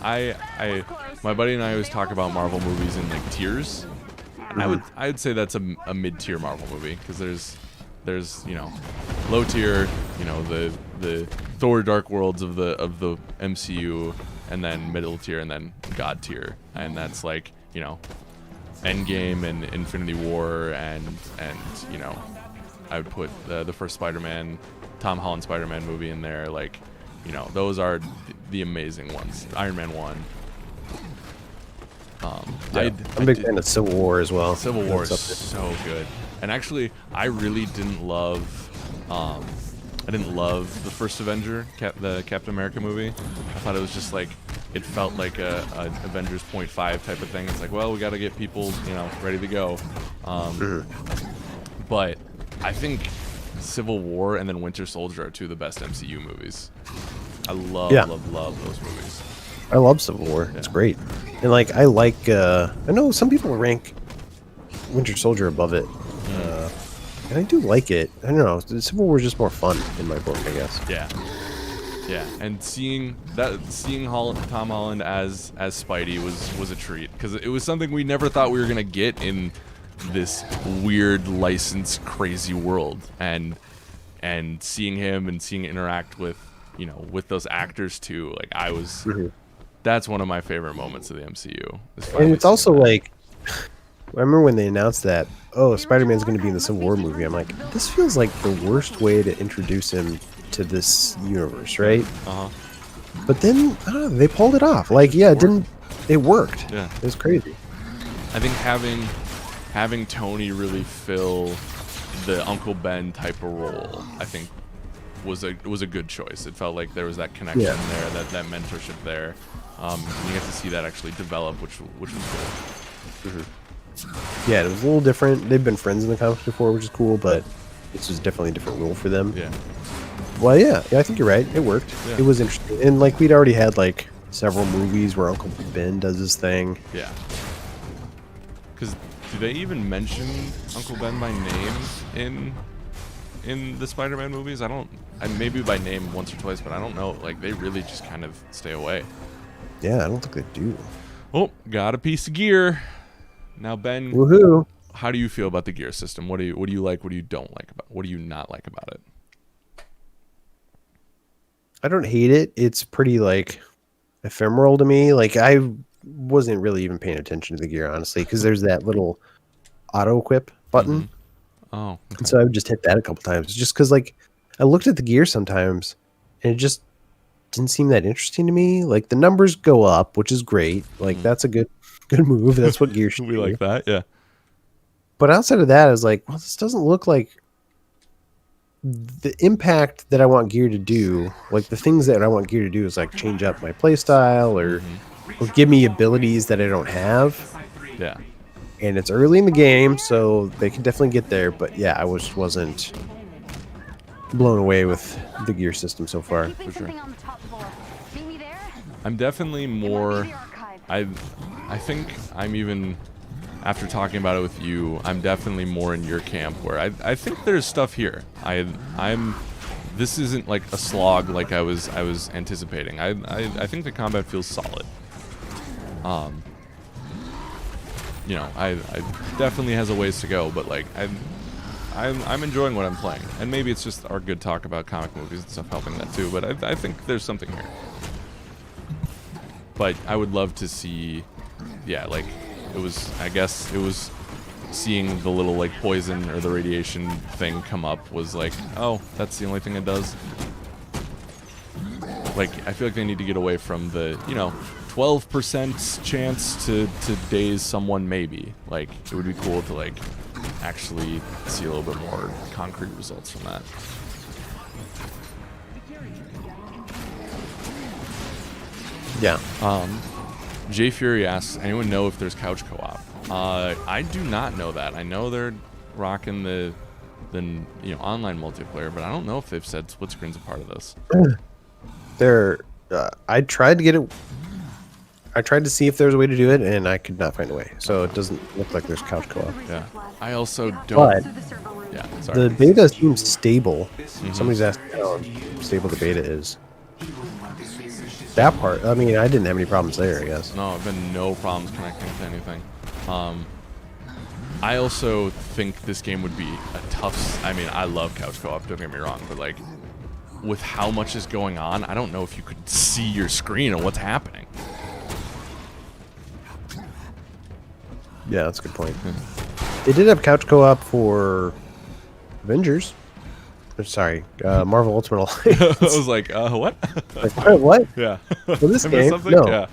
My buddy and I always talk about Marvel movies in like tiers. I would say that's a mid-tier Marvel movie because there's low tier, the Thor: Dark Worlds of the MCU, and then middle tier, and then God tier, and that's like Endgame and Infinity War and I would put the first Spider-Man, Tom Holland Spider-Man movie in there. Like those are the amazing ones. Iron Man 1. I'm a big fan of Civil War as well. Civil War is That's up so good. And actually, I really didn't love the first Avenger, the Captain America movie. I thought it was just like, it felt like a Avengers 0.5 type of thing. It's like, well, we got to get people, ready to go. But I think Civil War and then Winter Soldier are two of the best MCU movies. I love those movies. I love Civil War. It's great. And I know some people rank Winter Soldier above it. And I do like it. I don't know. Civil War is just more fun in my book, I guess. Yeah. Yeah. And seeing Tom Holland as Spidey was a treat because it was something we never thought we were going to get in this weird licensed crazy world. And seeing him and seeing it interact with those actors too, like I was that's one of my favorite moments of the MCU. And it's also like, I remember when they announced that, Spider-Man's going to be in the Civil War movie. I'm like, this feels like the worst way to introduce him to this universe, right? Uh-huh. But then, I don't know, they pulled it off. Like, yeah, it didn't it worked. Yeah. It was crazy. I think having Tony really fill the Uncle Ben type of role, I think was a good choice. It felt like there was that connection there, that mentorship there. And you get to see that actually develop, which was cool. Yeah, it was a little different. They've been friends in the comics before, which is cool, but this was definitely a different role for them. Yeah. Well, yeah, I think you're right. It worked. Yeah. It was interesting. And, like, we'd already had, like, several movies where Uncle Ben does his thing. Yeah. Because do they even mention Uncle Ben by name in the Spider-Man movies? Maybe by name once or twice, but I don't know. Like, they really just kind of stay away. Yeah, I don't think they do. Oh, got a piece of gear. Now, Ben, Woohoo! how do you feel about the gear system? What do you like? What do you don't like about? What do you not like about it? I don't hate it. It's pretty, like, ephemeral to me. Like, I wasn't really even paying attention to the gear, honestly, because there's that little auto-equip button. Oh, okay. And so I would just hit that a couple times. Just because, like, I looked at the gear sometimes, and it just didn't seem that interesting to me. Like, the numbers go up, which is great. Like, that's a good move. That's what gear should we do. like that, yeah. But outside of that, I was like, well, this doesn't look like the impact that I want gear to do. Like, the things that I want gear to do is, like, change up my playstyle or give me abilities that I don't have. Yeah. And it's early in the game, so they can definitely get there. But yeah, I wasn't blown away with the gear system so far. Keeping For sure. something on the top floor. Meet me there. I'm definitely It might be more. the archive. I think I'm even, after talking about it with you, I'm definitely more in your camp where I think there's stuff here. This isn't like a slog like I was anticipating. I think the combat feels solid. You know, I definitely has a ways to go, but like I'm enjoying what I'm playing, and maybe it's just our good talk about comic movies and stuff helping that too. But I think there's something here. But I would love to see, yeah, like I guess it was seeing the little like poison or the radiation thing come up was like, oh, that's the only thing it does. Like, I feel like they need to get away from the, 12% chance to daze someone maybe. Like, it would be cool to like actually see a little bit more concrete results from that. Yeah. Jay Fury asks, anyone know if there's couch co-op? I do not know that. I know they're rocking the online multiplayer, but I don't know if they've said split screen's a part of this. I tried to get it. I tried to see if there's a way to do it, and I could not find a way. So it doesn't look like there's couch co-op. Yeah. I also don't. But To the server room. Yeah. Sorry. the beta seems stable. Somebody's asked how stable the beta is. That part, I mean, I didn't have any problems there, I guess. No, I've been no problems connecting to anything. I also think this game would be a tough. I mean, I love couch co-op. Don't get me wrong, but like, with how much is going on, I don't know if you could see your screen and what's happening. Yeah, that's a good point. They did have couch co-op for Avengers. Sorry, Marvel Ultimate Alliance. I was like, what? Like, what? Yeah. For this I missed game? something? No. Yeah.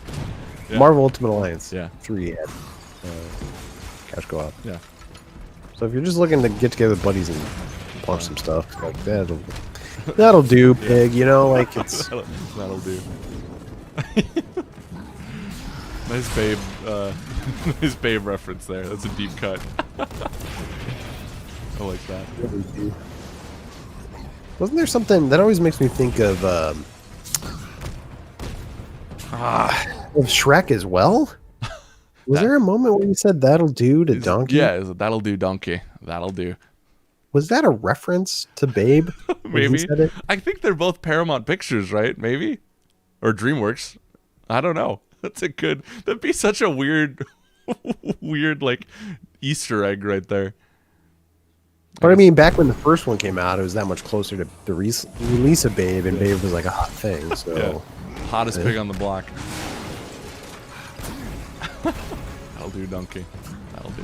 Yeah. Marvel Ultimate Alliance. Yeah. 3 had couch co-op. Yeah. So if you're just looking to get together with buddies and punch some stuff, like that'll do, pig. You know, like it's. That'll do. Nice babe, nice babe reference there. That's a deep cut. I like that. Wasn't there something that always makes me think of Shrek as well? Was there a moment where you said "that'll do" to Donkey? Yeah, that'll do, donkey. That'll do. Was that a reference to Babe? when he Maybe. said it? I think they're both Paramount Pictures, right? Maybe, or DreamWorks. I don't know. That'd be such a weird, like Easter egg right there. But I mean, back when the first one came out, it was that much closer to the release of Babe, and Babe was like a hot thing. So Yeah. Hottest pig on the block. That'll do, donkey. That'll do.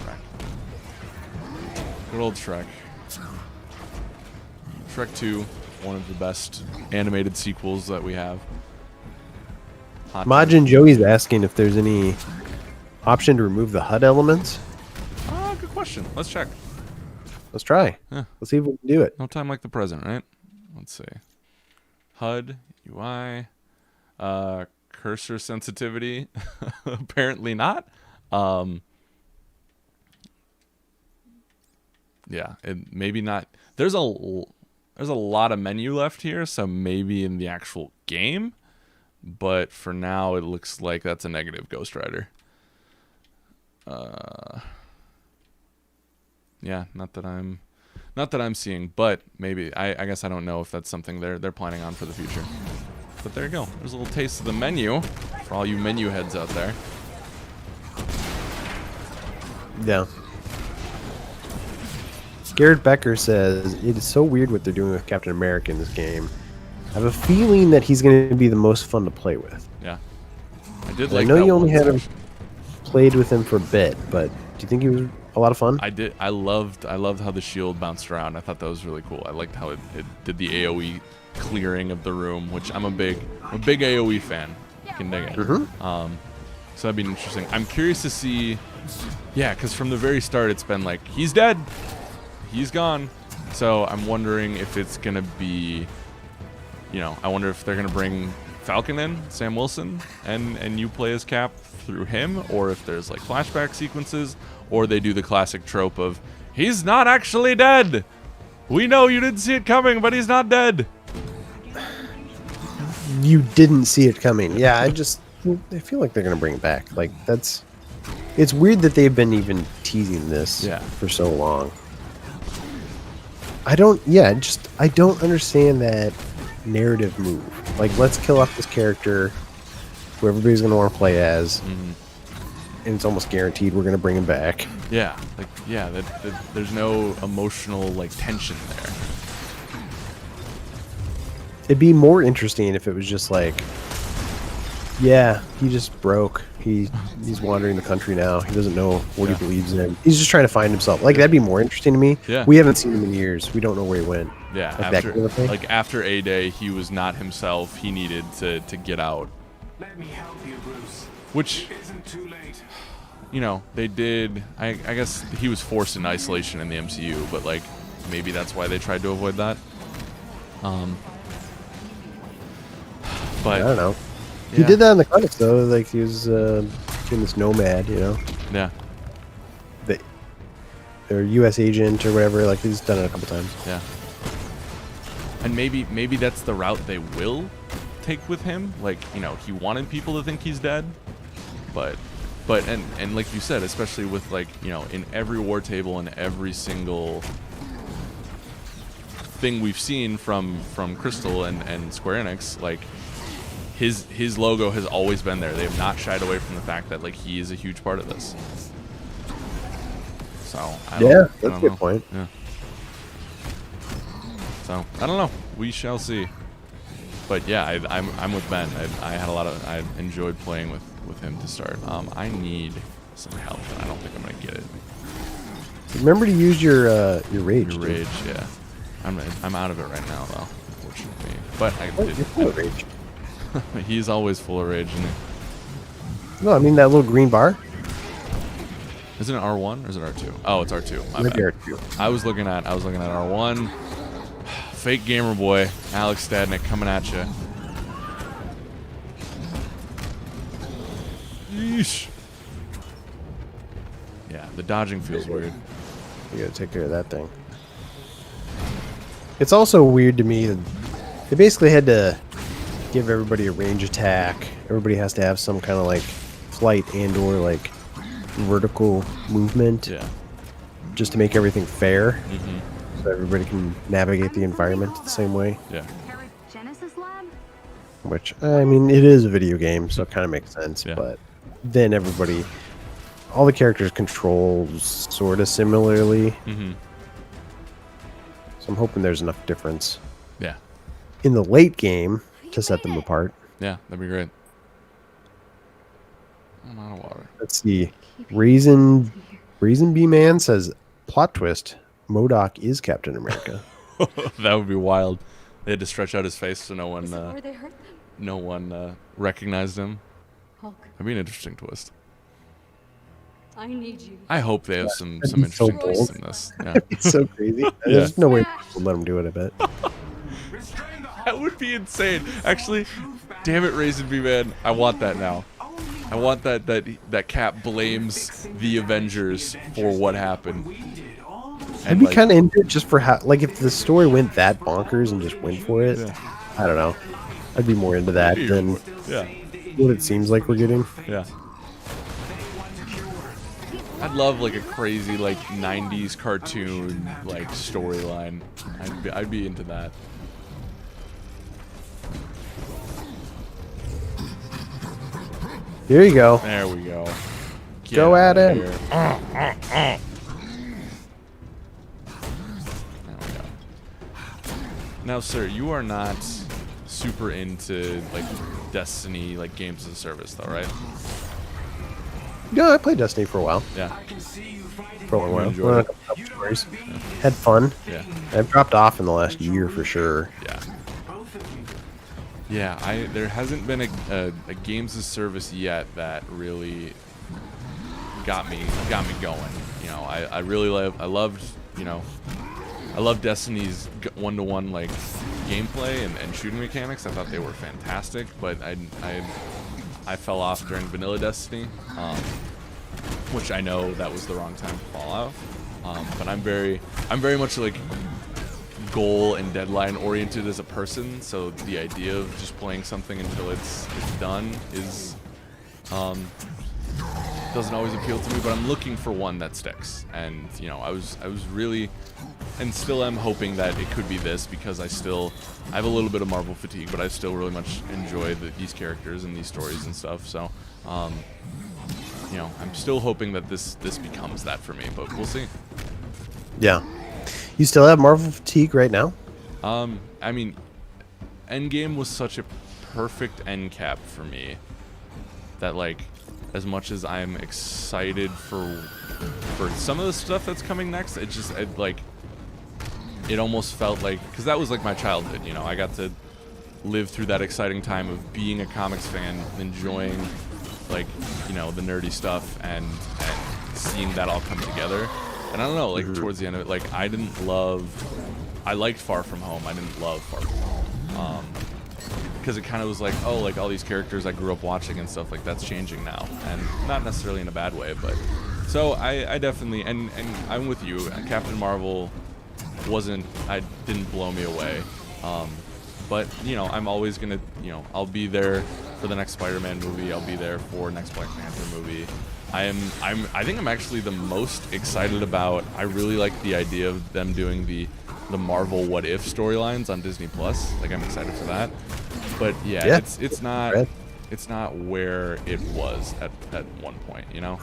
Shrek. Good old Shrek. Shrek 2, one of the best animated sequels that we have. Hot Majin Joey's asking if there's any option to remove the HUD elements. Oh, good question. Let's check. Let's try. Yeah. Let's see if we can do it. No time like the present, right? Let's see. HUD, UI, cursor sensitivity. Apparently not. Yeah, maybe not. There's a lot of menu left here, so maybe in the actual game. But for now, it looks like that's a negative Ghost Rider. Yeah, not that I'm seeing, but maybe I guess I don't know if that's something they're planning on for the future. But there you go. There's a little taste of the menu for all you menu heads out there. Yeah. Garrett Becker says, it is so weird what they're doing with Captain America in this game. I have a feeling that he's going to be the most fun to play with. Yeah. I did I like know that you only one had him section. played with him for a bit, but do you think he was a lot of fun? I did. I loved how the shield bounced around. I thought that was really cool. I liked how it did the AoE clearing of the room, which I'm a big AoE fan. You can dig it. Mm-hmm. So that'd be interesting. I'm curious to see. Yeah, because from the very start, it's been like, he's dead. He's gone. So I'm wondering if it's going to be, I wonder if they're going to bring Falcon in, Sam Wilson, and you play as Cap through him, or if there's like flashback sequences, or they do the classic trope of, he's not actually dead. We know you didn't see it coming, but he's not dead. You didn't see it coming. Yeah, I feel like they're going to bring it back. Like, it's weird that they've been even teasing this for so long. I don't understand that narrative move. Like, let's kill off this character who everybody's going to want to play as, and it's almost guaranteed we're going to bring him back. Yeah, there's no emotional tension there. It'd be more interesting if it was just like, yeah, he just broke. He's wandering the country now. He doesn't know what he believes in. He's just trying to find himself. Like, that'd be more interesting to me. Yeah. We haven't seen him in years. We don't know where he went. Yeah, like that kind of thing. after A-Day, he was not himself. He needed to get out. Let me help you, Bruce. Which, It isn't too late. they did. I guess he was forced in isolation in the MCU, but maybe that's why they tried to avoid that. But I don't know. Yeah. He did that in the comics, though. Like, he was became this nomad, Yeah. Or U.S. agent or whatever. Like, he's done it a couple times. Yeah. And maybe that's the route they will take with him. He wanted people to think he's dead, but like you said, especially with in every war table and every single thing we've seen from Crystal and Square Enix, his logo has always been there. They have not shied away from the fact that he is a huge part of this. So I That's don't a good know. point. Yeah. So I don't know. We shall see. But yeah, I'm with Ben. I enjoyed playing with him to start. I need some help, and I don't think I'm gonna get it. Remember to use your rage. Your rage, yeah. I'm out of it right now, though, unfortunately. But I You're full of rage. he's always full of rage, isn't he? No, I mean that little green bar. Isn't it R1 or is it R2? Oh, it's R2. My Right bad. there, too. I was looking at R1. Fake gamer boy, Alex Stadnick coming at you. Yeesh. Yeah, the dodging feels weird. You gotta take care of that thing. It's also weird to me that they basically had to give everybody a range attack. Everybody has to have some kind of flight and or vertical movement. Yeah. Just to make everything fair. So everybody can navigate the environment the same way. Yeah. Genesis Lab? Which, I mean, it is a video game, so it kind of makes sense. Yeah. But then all the characters control sort of similarly. So I'm hoping there's enough difference Yeah. in the late game to set them apart. Yeah, that'd be great. I'm out of water. Let's see. Reason B Man says, plot twist, MODOK is Captain America. That would be wild. They had to stretch out his face so no one. Where they hurt them? no one recognized him. Hulk, That'd be an interesting twist. I need you. I hope they have some That'd be so interesting twists bold. in this. Yeah. It's so crazy. There's no way we'll let him do it, I bet. Restrain the That would be insane. Actually, damn it, Raisin B Man, I want that now. I want that Cap blames the Avengers for what happened. I'd be kind of into it just for how, like, if the story went that bonkers and just went for it. I don't know. I'd be more into that than yeah, what it seems like we're getting. yeah. I'd love like a crazy like '90s cartoon like storyline. I'd be into that. Here you go. There we go. Get Go out at of him. here. There we go. Now, sir, you are not super into like Destiny, like games as a service, though, right? Yeah, I played Destiny for a while. Yeah. For a long while. enjoyed Went on it? a couple stories. Had fun. Yeah. I've dropped off in the last year for sure. Yeah. Yeah, there hasn't been a games as service yet that really got me going. You know, I really loved Destiny's one-to-one like gameplay and shooting mechanics. I thought they were fantastic, but I fell off during vanilla Destiny, which I know that was the wrong time to fall out. But I'm very much like goal and deadline oriented as a person, so the idea of just playing something until it's done is doesn't always appeal to me, but I'm looking for one that sticks. And you know, I was really and still am hoping that it could be this, because I have a little bit of Marvel fatigue, but I still really much enjoy these characters and these stories and stuff. So you know, I'm still hoping that this becomes that for me, but we'll see. Yeah. You still have Marvel fatigue right now? I mean, Endgame was such a perfect end cap for me that, like, as much as I'm excited for some of the stuff that's coming next, it almost felt like, because that was like my childhood, you know, I got to live through that exciting time of being a comics fan, enjoying, like, you know, the nerdy stuff and seeing that all come together. And I don't know, like, towards the end of it, like, I liked Far From Home. I didn't love Far From Home. Because it kind of was like, oh, like, all these characters I grew up watching and stuff, like, that's changing now. And not necessarily in a bad way, but... So, I definitely... And I'm with you. Captain Marvel didn't blow me away. But, you know, I'm always going to, you know, I'll be there for the next Spider-Man movie. I'll be there for next Black Panther movie. I think I'm actually the most excited about. I really like the idea of them doing the Marvel What If storylines on Disney Plus. Like, I'm excited for that. But yeah. It's not where it was at one point, you know.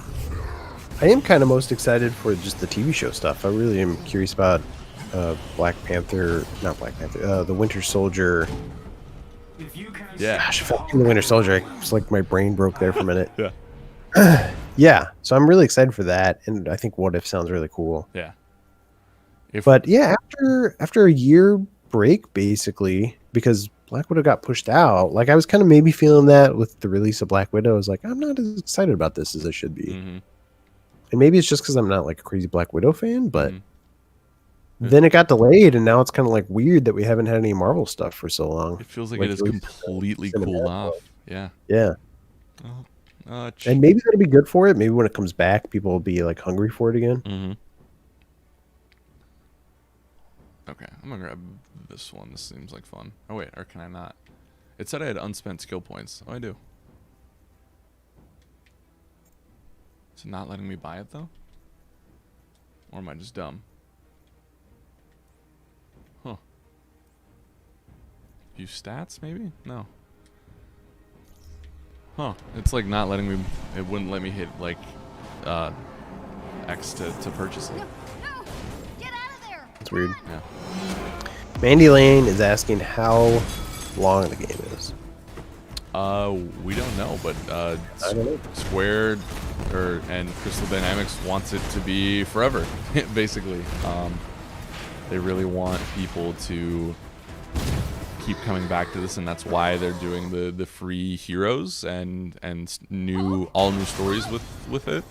I am kind of most excited for just the TV show stuff. I really am curious about the Winter Soldier. Yeah. Gosh, if I'm the Winter Soldier, it's like my brain broke there for a minute. Yeah. Yeah, so I'm really excited for that, and I think What If sounds really cool. Yeah. But yeah, after a year break, basically, because Black Widow got pushed out, like I was kind of maybe feeling that with the release of Black Widow. I was like, I'm not as excited about this as I should be. Mm-hmm. And maybe it's just because I'm not like a crazy Black Widow fan, but then it got delayed, and now it's kind of like weird that we haven't had any Marvel stuff for so long. It feels like it is completely cooled off. Yeah. Yeah. And maybe that'll be good for it. Maybe when it comes back, people will be like hungry for it again. Mm-hmm. Okay, I'm gonna grab this one. This seems like fun. Oh wait, or can I not? It said I had unspent skill points. Oh, I do. Is it not letting me buy it though? Or am I just dumb? Huh. View stats, maybe? No. Huh. It's like not letting me... It wouldn't let me hit, like, X to purchase it. No! Get out of there! It's weird. Yeah. Mandy Lane is asking how long the game is. We don't know, but I don't know. Square and Crystal Dynamics wants it to be forever, basically. They really want people to keep coming back to this, and that's why they're doing the free heroes and all new stories with it.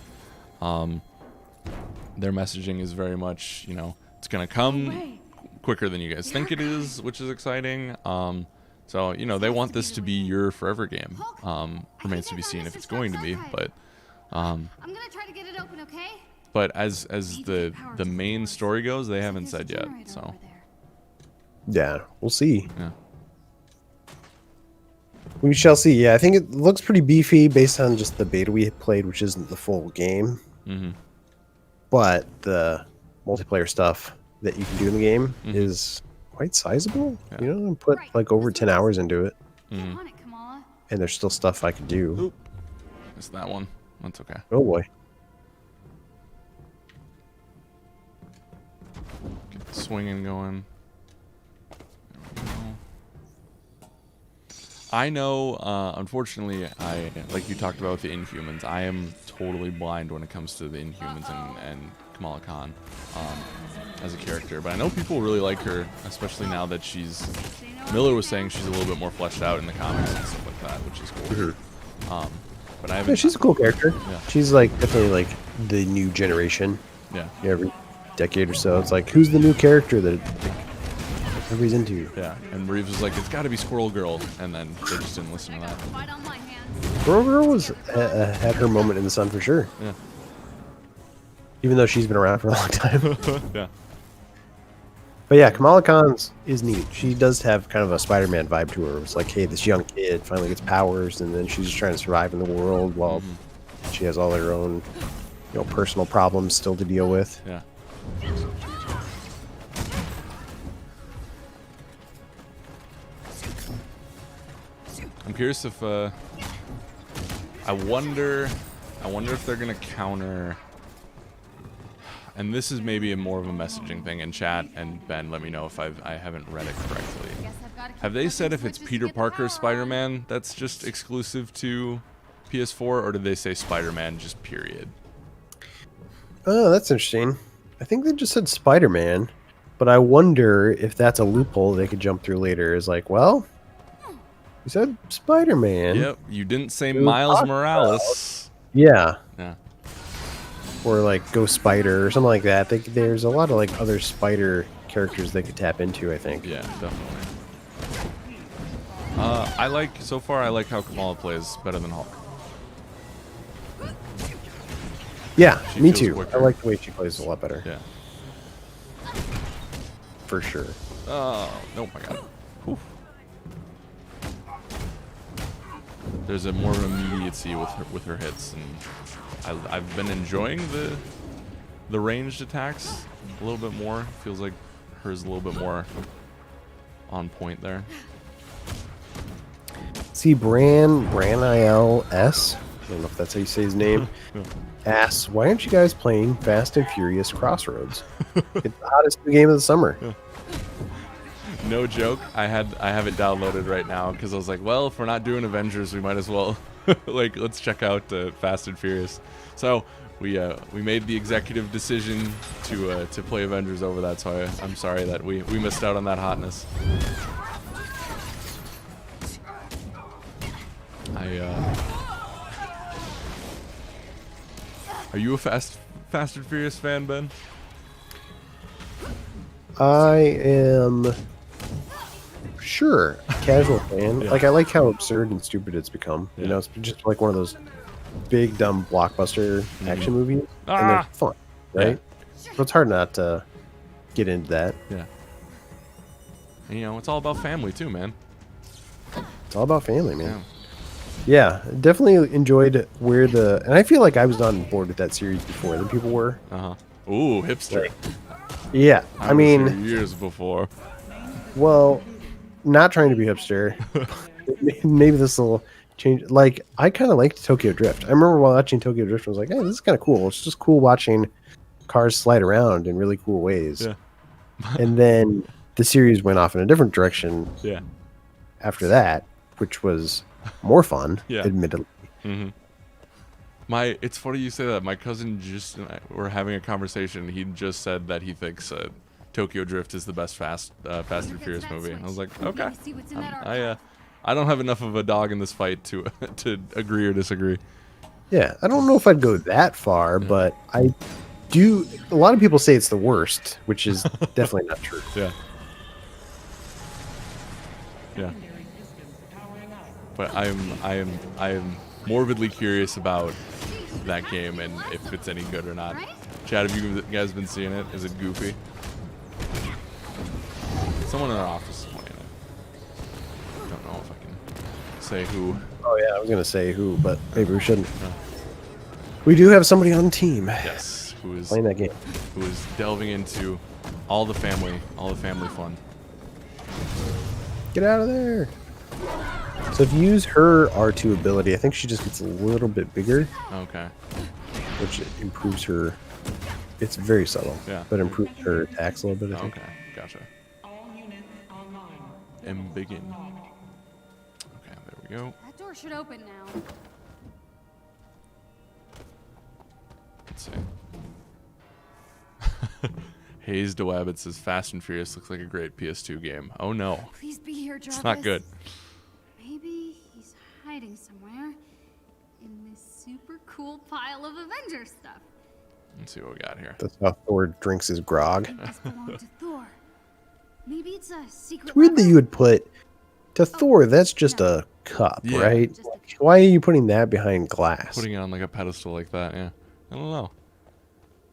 Their messaging is very much, you know, it's gonna come quicker than you guys think it is, which is exciting. So, you know, they want this to be your forever game. Remains to be seen if it's going to be, but I'm gonna try to get it open, okay? but as the main story goes, they haven't said yet. So Yeah, we'll see. yeah. We shall see. Yeah, I think it looks pretty beefy based on just the beta we played, which isn't the full game. Mm-hmm. But the multiplayer stuff that you can do in the game is quite sizable. Yeah. You know, and put like over 10 hours into it, Get on it, Kamala. and there's still stuff I could do. Oop. Missed that one. That's okay. Oh boy. Get the swinging going. There we go. I know, unfortunately, like you talked about with the Inhumans, I am totally blind when it comes to the Inhumans and Kamala Khan as a character. But I know people really like her, especially now that Miller was saying she's a little bit more fleshed out in the comics and stuff like that, which is cool. But I haven't. Yeah, she's a cool character. Yeah. She's like definitely like the new generation. Yeah. Every decade or so, it's like, who's the new character that everybody's into? Yeah. And Reeves was like, it's got to be Squirrel Girl, and then they just didn't listen to that. Fight on my hands. Girl Girl was had her moment in the sun for sure. Yeah. Even though she's been around for a long time. Yeah. But yeah, Kamala Khan's is neat. She does have kind of a Spider-Man vibe to her. It's like, hey, this young kid finally gets powers, and then she's just trying to survive in the world while she has all her own, you know, personal problems still to deal with. Yeah. I'm curious if I wonder if they're gonna counter. And this is maybe more of a messaging thing in chat. And Ben, let me know if I haven't read it correctly. Have they said if it's Peter Parker Spider-Man that's just exclusive to PS4, or did they say Spider-Man just period? Oh, that's interesting. I think they just said Spider-Man, but I wonder if that's a loophole they could jump through later. Is like, well, you said Spider-Man. Yep, you didn't say Who Miles talked Morales. Yeah. Yeah. Or like Ghost Spider or something like that. There's a lot of like other Spider characters they could tap into, I think. Yeah, definitely. So far I like how Kamala plays better than Hulk. Yeah, She me feels too. quicker. I like the way she plays a lot better. Yeah. For sure. Oh, no, my God. Oof. There's a more immediacy with her hits, and I've been enjoying the ranged attacks a little bit more. Feels like hers a little bit more on point there. See, Bran ILS, I don't know if that's how you say his name, asks, why aren't you guys playing Fast and Furious Crossroads? It's the hottest new game of the summer. No joke. I have it downloaded right now because I was like, well, if we're not doing Avengers, we might as well like let's check out Fast and Furious. So we made the executive decision to play Avengers over that. So I'm sorry that we missed out on that hotness. Are you a Fast and Furious fan, Ben? I am sure a casual fan. Yeah. Like, I like how absurd and stupid it's become. Yeah. You know, it's just like one of those big dumb blockbuster action movies, and they're Ah! fun, right? So it's hard not to get into that. Yeah. And, you know, it's all about family too, man. It's all about family, man. Yeah. Yeah, definitely enjoyed and I feel like I was on board with that series before than people were. Ooh, hipster. Yeah, I I was here mean, years before. well, not trying to be hipster. Maybe this will change. Like, I kind of liked Tokyo Drift. I remember watching Tokyo Drift, I was like, hey, this is kind of cool. It's just cool watching cars slide around in really cool ways. Yeah. And then the series went off in a different direction Yeah. after that, which was more fun, Yeah. admittedly. Mm-hmm. It's funny you say that. My cousin just and I were having a conversation. He just said that he thinks Tokyo Drift is the best Fast and Furious movie. And I was like, okay. See what's in that I don't have enough of a dog in this fight to to agree or disagree. Yeah, I don't know if I'd go that far, but I do. A lot of people say it's the worst, which is definitely not true. Yeah. Yeah. But I am morbidly curious about that game and if it's any good or not. Chad, have you guys been seeing it? Is it goofy? Someone in our office is playing it. Don't know if I can say who. Oh yeah, I was gonna say who, but maybe we shouldn't. We do have somebody on the team Yes, who is playing that game. who is delving into all the family fun. Get out of there! So if you use her R2 ability, I think she just gets a little bit bigger, Okay. which improves her. It's very subtle, Yeah. but improves her attacks a little bit. I think. Okay. Gotcha. And begin. Okay, there we go. That door should open now. Let's see. Hayes DeWabbit says Fast and Furious looks like a great PS2 game. Oh no. Please be here, Jarvis. It's not good. Maybe he's hiding somewhere in this super cool pile of Avengers stuff. Let's see what we got here. That's how Thor drinks his grog. This belonged to Thor. Maybe it's a secret. It's weird that lever? you would put to Thor. That's just a cup, Yeah. right? Just a- Like, why are you putting that behind glass? Putting it on like a pedestal like that, yeah. I don't know.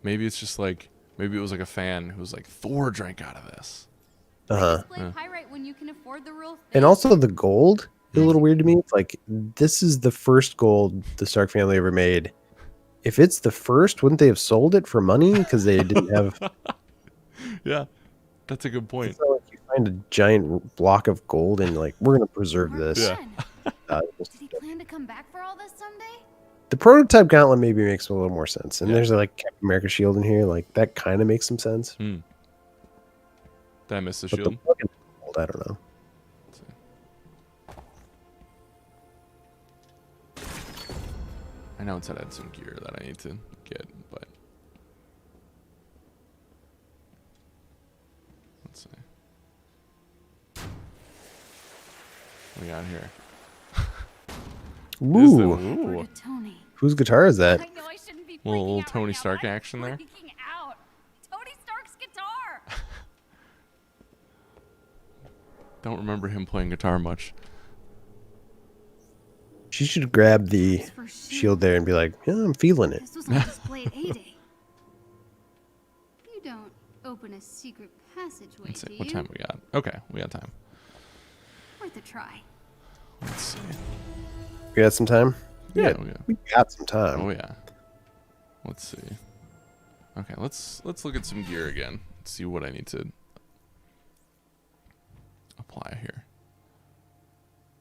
Maybe it's just like, maybe it was like a fan who was like, Thor drank out of this. Display pyrite when you can afford the real thing. And also the gold is a little weird to me. It's like, this is the first gold the Stark family ever made. If it's the first, wouldn't they have sold it for money? Because they didn't have... Yeah, that's a good point. It's not like you find a giant block of gold and like, we're going to preserve this. Yeah. Did he plan to come back for all this someday? The prototype gauntlet maybe makes a little more sense. And there's like Captain America shield in here. Like, that kind of makes some sense. Did I miss the But shield? the fucking gold, I don't know. I know it said I had some gear that I need to get, but let's see. What we got here? This is the- Ooh. ooh. Word to Tony. Whose guitar is that? I know I shouldn't be Little freaking out Tony right now, Stark but I'm action there? freaking out. Tony Stark's guitar. Don't remember him playing guitar much. She should grab the It's for sure. shield there and be like, yeah, I'm feeling it. This was on display at A-Day. You don't open a secret passageway, Let's see. do What you? time we got? Okay, we got time. Worth a try. Let's see. We got some time? Yeah, We got some time. Oh yeah. Let's see. Okay, let's look at some gear again. See what I need to apply here.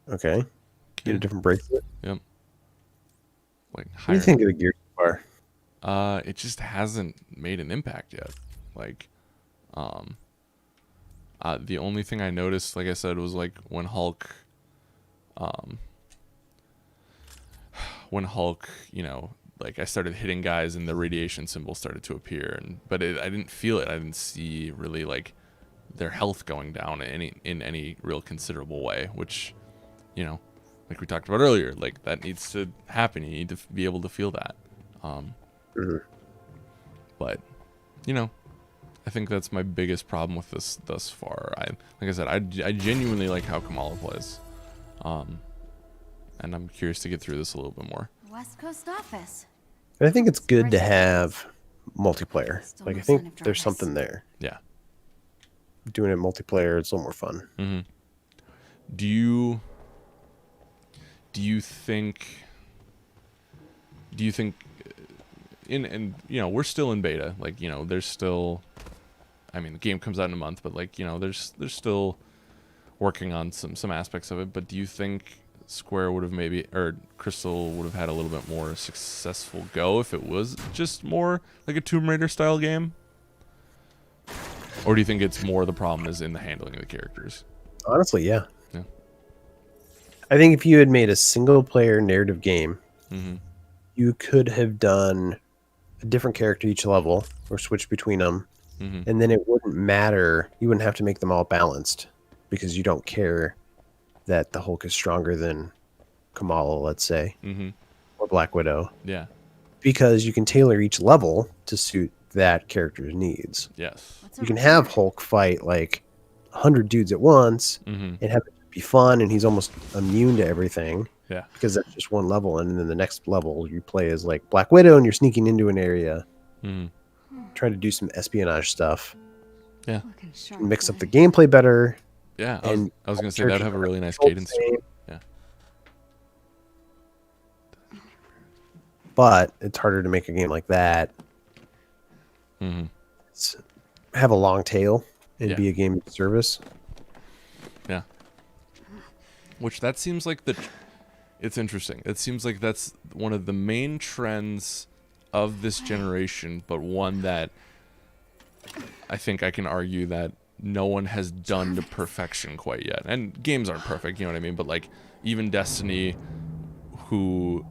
Okay. Get a different bracelet. Yep. Like What do higher. you think of the gear so far? It just hasn't made an impact yet. Like, the only thing I noticed, like I said, was like when Hulk, you know, like I started hitting guys and the radiation symbol started to appear, but I didn't feel it. I didn't see really like their health going down in any real considerable way, which, you know, like we talked about earlier, like that needs to happen. You need to be able to feel that. But, you know, I think that's my biggest problem with this thus far. Like I said, I genuinely like how Kamala plays. And I'm curious to get through this a little bit more. West Coast office. I think it's good to have multiplayer. Still Like, no I think sign of there's Jarvis. something there. Yeah. Doing it multiplayer, it's a little more fun. Do you think and you know, we're still in beta, like, you know, there's still, I mean, the game comes out in a month, but like, you know, there's still working on some aspects of it, but do you think Square would have or Crystal would have had a little bit more successful go if it was just more like a Tomb Raider style game? Or do you think it's more the problem is in the handling of the characters? Honestly, yeah. Yeah. I think if you had made a single player narrative game, Mm-hmm. you could have done a different character each level or switch between them and then it wouldn't matter. You wouldn't have to make them all balanced because you don't care that the Hulk is stronger than Kamala, let's say, or Black Widow. Yeah. Because you can tailor each level to suit that character's needs. Yes. You can have Hulk fight like 100 dudes at once and have it be fun, and he's almost immune to everything. Yeah. Because that's just one level, and then the next level you play as like Black Widow, and you're sneaking into an area, trying to do some espionage stuff. Yeah. Mix up the gameplay better. Yeah. And I was gonna say that'd have a really nice cadence to it. Yeah. But it's harder to make a game like that. Have a long tail and be a game of service. Yeah. Which that seems like it's interesting. It seems like that's one of the main trends of this generation, but one that I think I can argue that no one has done to perfection quite yet. And games aren't perfect, you know what I mean? But like even Destiny, who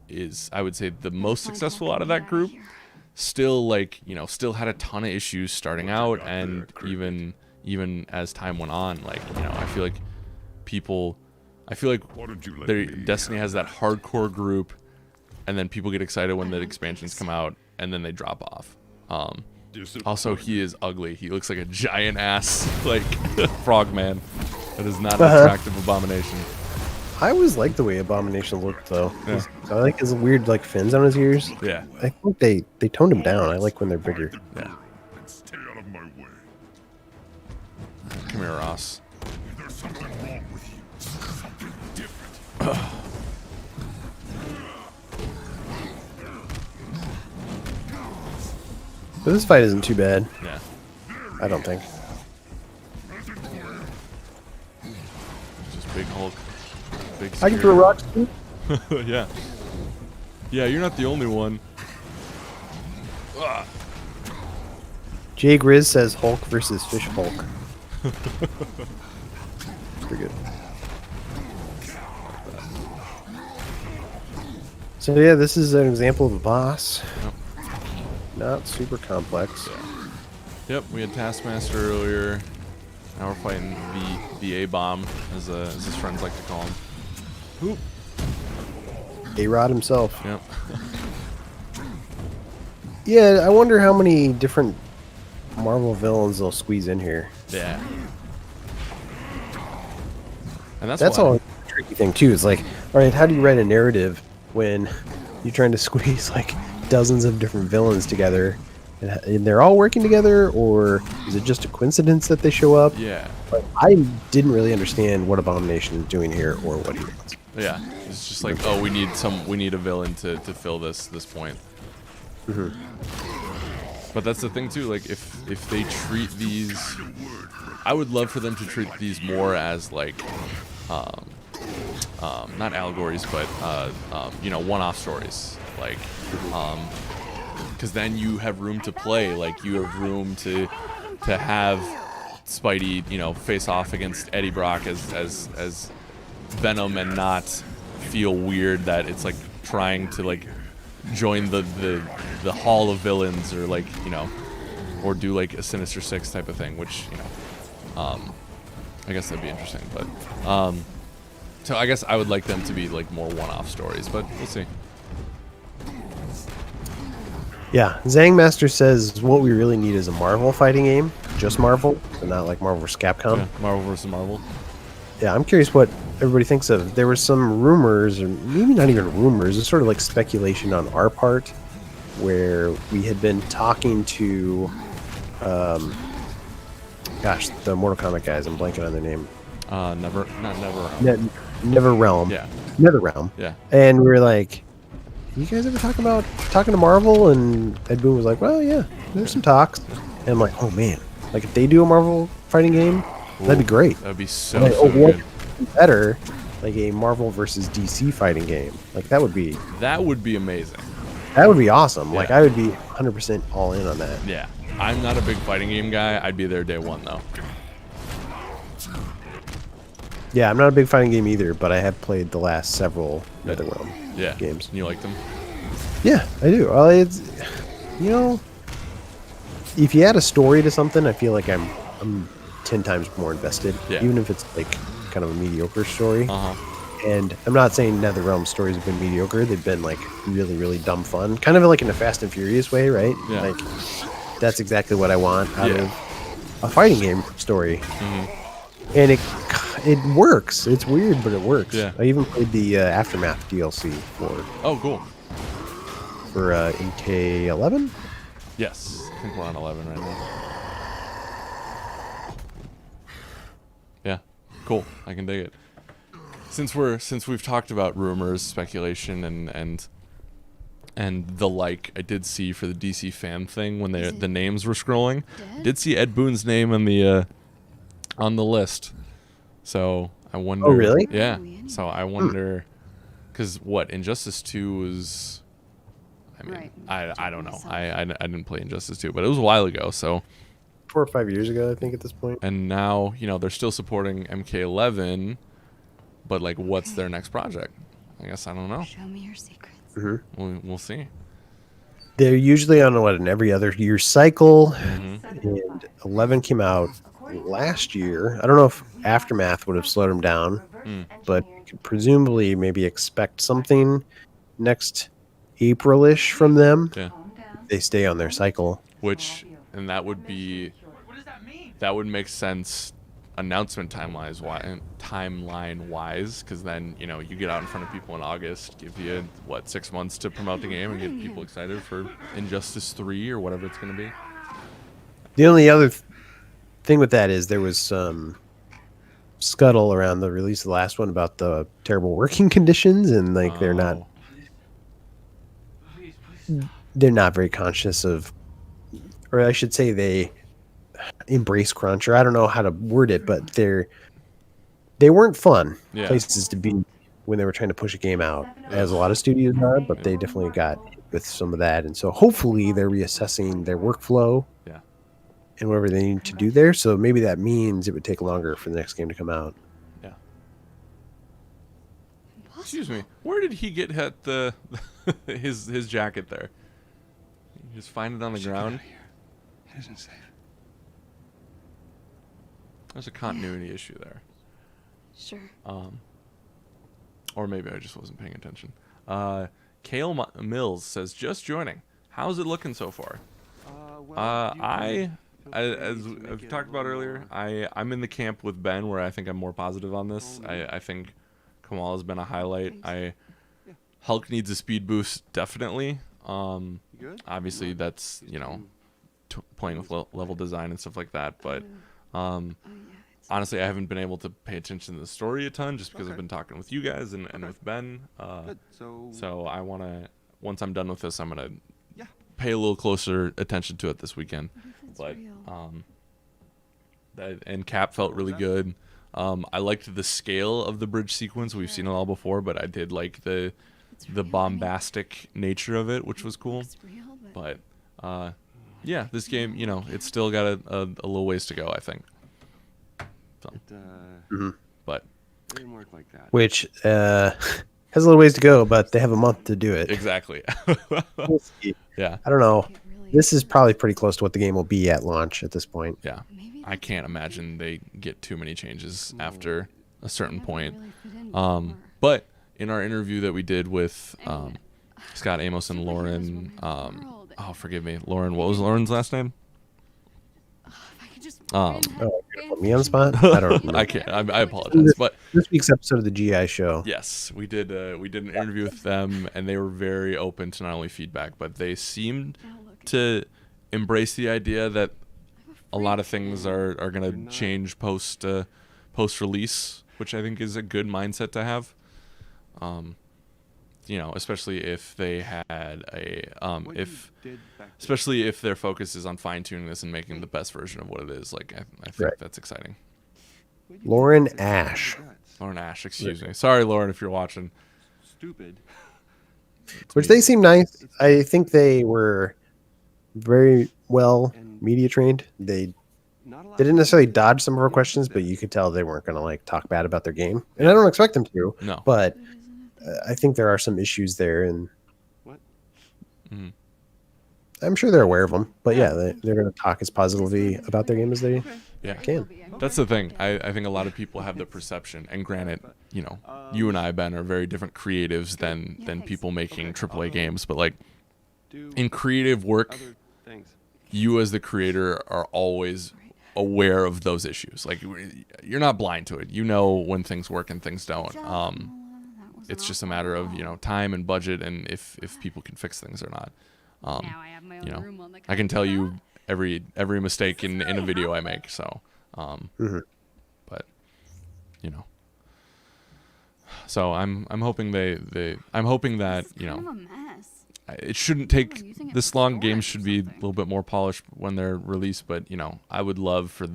is, I would say, the most successful out of that group, still like, you know, still had a ton of issues starting out, and even as time went on, like, you know, I feel like Destiny has that hardcore group, and then people get excited when the expansions come out, and then they drop off. Also, he is ugly. He looks like a giant ass, like, frogman. That is not an attractive abomination. I always liked the way Abomination looked, though. Yeah. I like his weird like fins on his ears. Yeah. I think they toned him down. I like when they're bigger. Yeah. Stay out of my way. Come here, Ross. There's something wrong with you. Something different. But this fight isn't too bad. Yeah. I don't think. Just big Hulk. Big I can throw rocks too. Yeah. Yeah, you're not the only one. Jay Grizz says Hulk versus Fish Hulk. Pretty good. So yeah, this is an example of a boss. Yep. Not super complex. Yep, we had Taskmaster earlier. Now we're fighting the A-Bomb, as his friends like to call him. Oop. A-Rod himself. Yep. Yeah, I wonder how many different Marvel villains they'll squeeze in here. Yeah. And That's all a tricky thing too. It's like, all right, how do you write a narrative when you're trying to squeeze like dozens of different villains together, and they're all working together, or is it just a coincidence that they show up? Yeah. But I didn't really understand what Abomination is doing here or what he wants. Yeah. It's just like, oh, we need a villain to fill this point. But that's the thing too, like if they treat these, I would love for them to treat these more as like not allegories, but you know, one-off stories, like because then you have room to play, like you have room to have Spidey, you know, face off against Eddie Brock as Venom, and not feel weird that it's like trying to like join the hall of villains, or like, you know, or do like a Sinister Six type of thing, which, you know, I guess that'd be interesting. But so I guess I would like them to be like more one-off stories, but we'll see. Yeah, Zangmaster says what we really need is a Marvel fighting game, just Marvel, but not like Marvel vs. Capcom. Yeah, Marvel vs. Marvel. Yeah, I'm curious what everybody thinks of. There were some rumors, or maybe not even rumors, it's sort of like speculation on our part, where we had been talking to, gosh, the Mortal Kombat guys. I'm blanking on their name. NetherRealm. Yeah. NetherRealm. Yeah. And we were like, you guys ever talk about talking to Marvel? And Ed Boon was like, well, yeah, there's some talks. And I'm like, oh man, like if they do a Marvel fighting game, that'd be great. That'd be so, Like, so what good. better, like a Marvel versus DC fighting game. Like that would be amazing. That would be awesome. Yeah. Like I would be 100% all in on that. Yeah. I'm not a big fighting game guy. I'd be there day one though. Yeah, I'm not a big fighting game either, but I have played the last several NetherRealm games. You like them? Yeah, I do. Well, it's, you know, if you add a story to something, I feel like I'm 10 times more invested, Yeah. even if it's like kind of a mediocre story. Uh-huh. And I'm not saying NetherRealm stories have been mediocre. They've been like really, really dumb fun, kind of like in a Fast and Furious way, right? Yeah. Like that's exactly what I want out Yeah. of a fighting game story. And it works. It's weird, but it works. Yeah. I even played the Aftermath DLC Oh, cool. for MK11. Yes. I think we're on 11 right now. Yeah. Cool. I can dig it. Since we've talked about rumors, speculation, and the like, I did see for the DC fan thing when the names were scrolling, did see Ed Boon's name on the list. So I wonder. Oh, really? Yeah. So I wonder, because what Injustice 2 was. I mean, Right. I don't know. I didn't play Injustice 2, but it was a while ago. So 4 or 5 years ago, I think, at this point. and now they're still supporting MK11, but like, what's their next project? I guess I don't know. Show me your secrets. We'll see. They're usually on an every other year cycle, Mm-hmm. and 11 came out last year. I don't know if Aftermath would have slowed them down, but could presumably maybe expect something next April-ish from them. Yeah. They stay on their cycle. And that would be, that would make sense announcement timeline wise, because then you get out in front of people in August, give you 6 months to promote the game and get people excited for Injustice 3 or whatever it's going to be. The only other thing with that is there was some scuttle around the release of the last one about the terrible working conditions, and like they're not very conscious of, or I should say they embrace crunch, or I don't know how to word it, but they weren't fun places to be when they were trying to push a game out, as a lot of studios are, but they definitely got hit with some of that. And so hopefully they're reassessing their workflow and whatever they need to do there. So maybe that means it would take longer for the next game to come out. Yeah. Excuse me. Where did he get the his jacket there? You just find it on the ground? It isn't safe. There's a continuity issue there. Sure. Or maybe I just wasn't paying attention. Kale Mills says, just joining. How's it looking so far? As I've talked about earlier, I'm in the camp with Ben where I think I'm more positive on this. I think Kamala's been a highlight. Hulk needs a speed boost, definitely. Obviously, that's, playing with level design and stuff like that. But honestly, I haven't been able to pay attention to the story a ton just because I've been talking with you guys and with Ben. So I want to, once I'm done with this, I'm going to pay a little closer attention to it this weekend. But and Cap felt really good. I liked the scale of the bridge sequence. We've seen it all before, but I did like the bombastic nature of it, which was cool. But yeah, this game, it's still got a little ways to go, I think. So, but It didn't work like that. Which has a little ways to go, but they have a month to do it. exactly. We'll see. Yeah. I don't know. This is probably pretty close to what the game will be at launch at this point. Yeah. I can't imagine they get too many changes after a certain point. But in our interview that we did with Scott Amos and Lauren, oh, forgive me, Lauren, what was Lauren's last name? Oh, put me on the spot? I don't know. I can't. I apologize. But this week's episode of the GI Show. yes, we did an interview with them, and they were very open to not only feedback, but they seemed to embrace the idea that a lot of things are going to change post release, which I think is a good mindset to have. Especially if they had especially if their focus is on fine tuning this and making the best version of what it is. Like I think that's exciting. Lauren Ash. Lauren Ash, excuse me. Sorry, Lauren, if you're watching. Stupid. Which they seem nice. I think they were very well media trained. They didn't necessarily dodge some of our questions, but you could tell they weren't going to talk bad about their game. And I don't expect them to. No. But I think there are some issues there, and I'm sure they're aware of them, but yeah, they're going to talk as positively about their game as they Yeah. can. That's the thing. I think a lot of people have the perception, and granted, you and I, Ben, are very different creatives than people making AAA games, but like in creative work, Other things. you as the creator are always aware of those issues. Like you're not blind to it. You know when things work and things don't. It's just a matter of time and budget and if people can fix things or not. Now I have my own room on the I can tell you every mistake in a video I make. So, but so I'm hoping I'm hoping that kind of a mess. it shouldn't take this long. Games should be a little bit more polished when they're released, but I would love for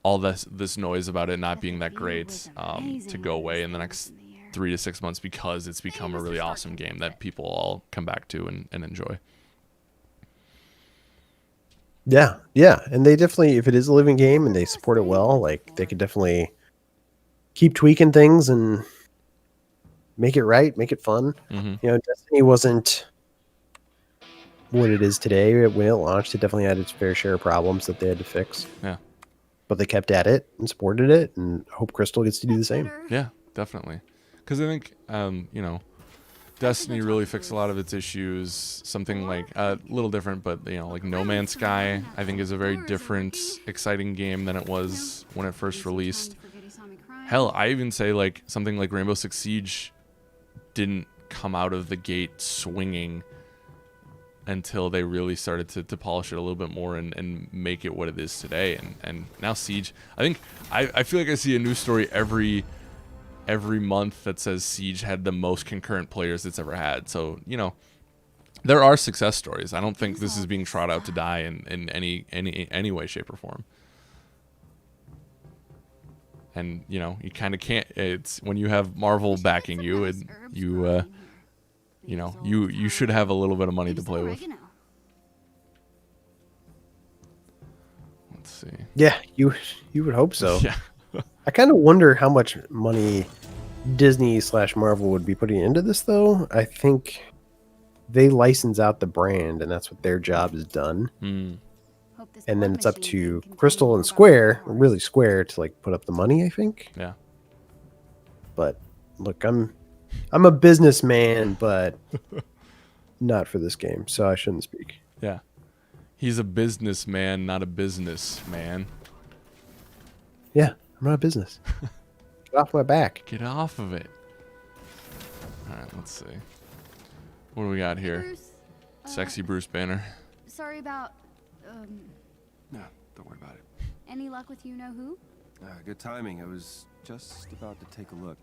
all this noise about it not being that great to go away in the next 3 to 6 months, because it's become a really awesome game that people all come back to and enjoy. Yeah, yeah, and they definitely, if it is a living game and they support it well, like they could definitely keep tweaking things and make it right, make it fun. Destiny wasn't what it is today. When it launched, it definitely had its fair share of problems that they had to fix. Yeah, but they kept at it and supported it, and I hope Crystal gets to do the same. Yeah, definitely. Because I think Destiny really fixed a lot of its issues. Something like a little different, but like No Man's Sky, I think is a very different, exciting game than it was when it first released. Hell, I even say like something like Rainbow Six Siege didn't come out of the gate swinging until they really started to polish it a little bit more and make it what it is today. And now Siege, I feel like I see a news story every month that says Siege had the most concurrent players it's ever had. So there are success stories. I don't think this is being trot out to die in any way, shape, or form. And you kind of can't. It's when you have Marvel backing you, and you should have a little bit of money to play with. Let's see. Yeah, you would hope so. Yeah. I kind of wonder how much money Disney/Marvel would be putting into this, though. I think they license out the brand, and that's what their job is done. And then it's up to Crystal and Square, really Square, to like put up the money, I think. Yeah. But look, I'm a businessman, but not for this game, so I shouldn't speak. Yeah. He's a businessman, not a businessman. Yeah, I'm not a business. Get off my back. Get off of it. All right, let's see. What do we got here? Bruce, Sexy Bruce Banner. sorry about No, don't worry about it. any luck with you know who? Good timing. I was just about to take a look.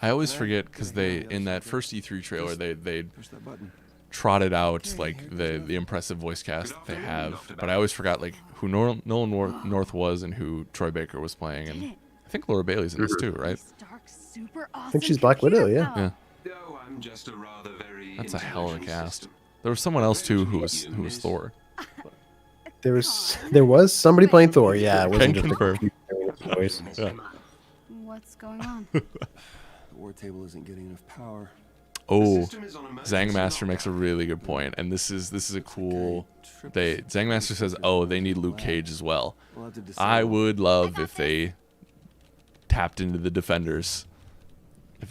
I always forget because in that first E3 trailer they Push that button. trotted out like the impressive voice cast that they have, but I always forgot like who Nolan North was and who Troy Baker was playing, and I think Laura Bailey's in this too, right? Stark, super awesome. I think she's Black Widow, yeah. Yeah. No, I'm just a rather very That's a hell of a intelligent cast. system. There was someone else too who was Thor. There was somebody playing Thor, yeah. It wasn't Can just confirm. a voice. Yeah. What's going on? The war table isn't getting enough power. Oh, System is on emergency Zangmaster makes a lockdown. really good point, and this is a cool. Zangmaster says, "Oh, they need Luke Cage as well." We'll have to decide. I would love if they tapped into the Defenders.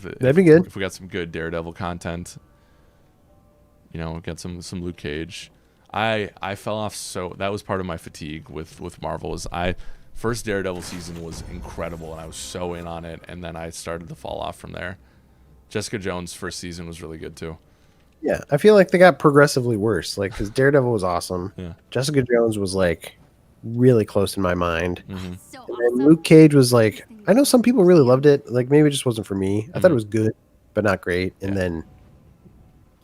That'd be good. If we got some good Daredevil content, got some Luke Cage. I fell off, so that was part of my fatigue with Marvel. First Daredevil season was incredible, and I was so in on it, and then I started to fall off from there. Jessica Jones' first season was really good too. Yeah, I feel like they got progressively worse. Like, because Daredevil was awesome. Yeah. Jessica Jones was like really close in my mind. So And awesome. then Luke Cage was like, I know some people really loved it. Like, maybe it just wasn't for me. I thought it was good, but not great. And then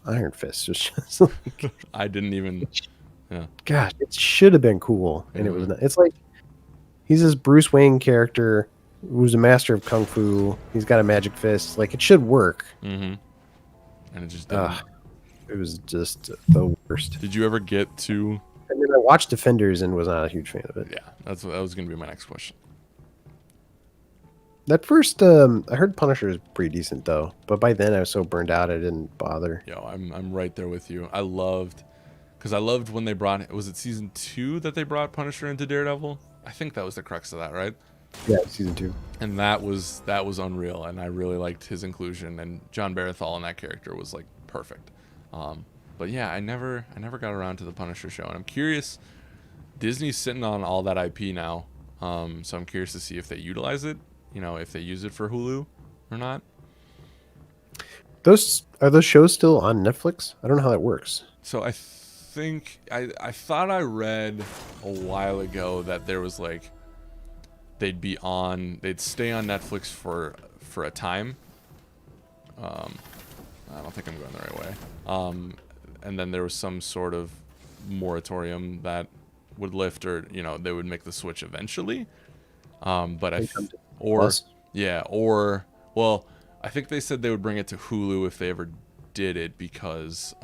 Iron Fist was just like, I didn't even. Yeah. gosh, it should have been cool, and it was not. It's like he's this Bruce Wayne character who's a master of kung fu. He's got a magic fist. Like, it should work. Mm-hmm. And it just didn't. It was just the worst. Did you ever get to? And then I watched Defenders and was not a huge fan of it. Yeah, that was gonna be my next question. That first, I heard Punisher is pretty decent though, but by then I was so burned out I didn't bother. Yo, I'm right there with you. I loved, because I loved when they brought, was it season 2 that they brought Punisher into Daredevil? I think that was the crux of that, right? Yeah, season 2. And that was unreal, and I really liked his inclusion, and John Barathol in that character was like perfect. But yeah, I never got around to the Punisher show, and I'm curious. Disney's sitting on all that IP now, so I'm curious to see if they utilize it. You know, if they use it for Hulu or not. Are those shows still on Netflix? I don't know how that works. So I think I thought I read a while ago that there was like they'd stay on Netflix for a time. I don't think I'm going the right way. And then there was some sort of moratorium that would lift, or they would make the switch eventually. But well, I think they said they would bring it to Hulu if they ever did it because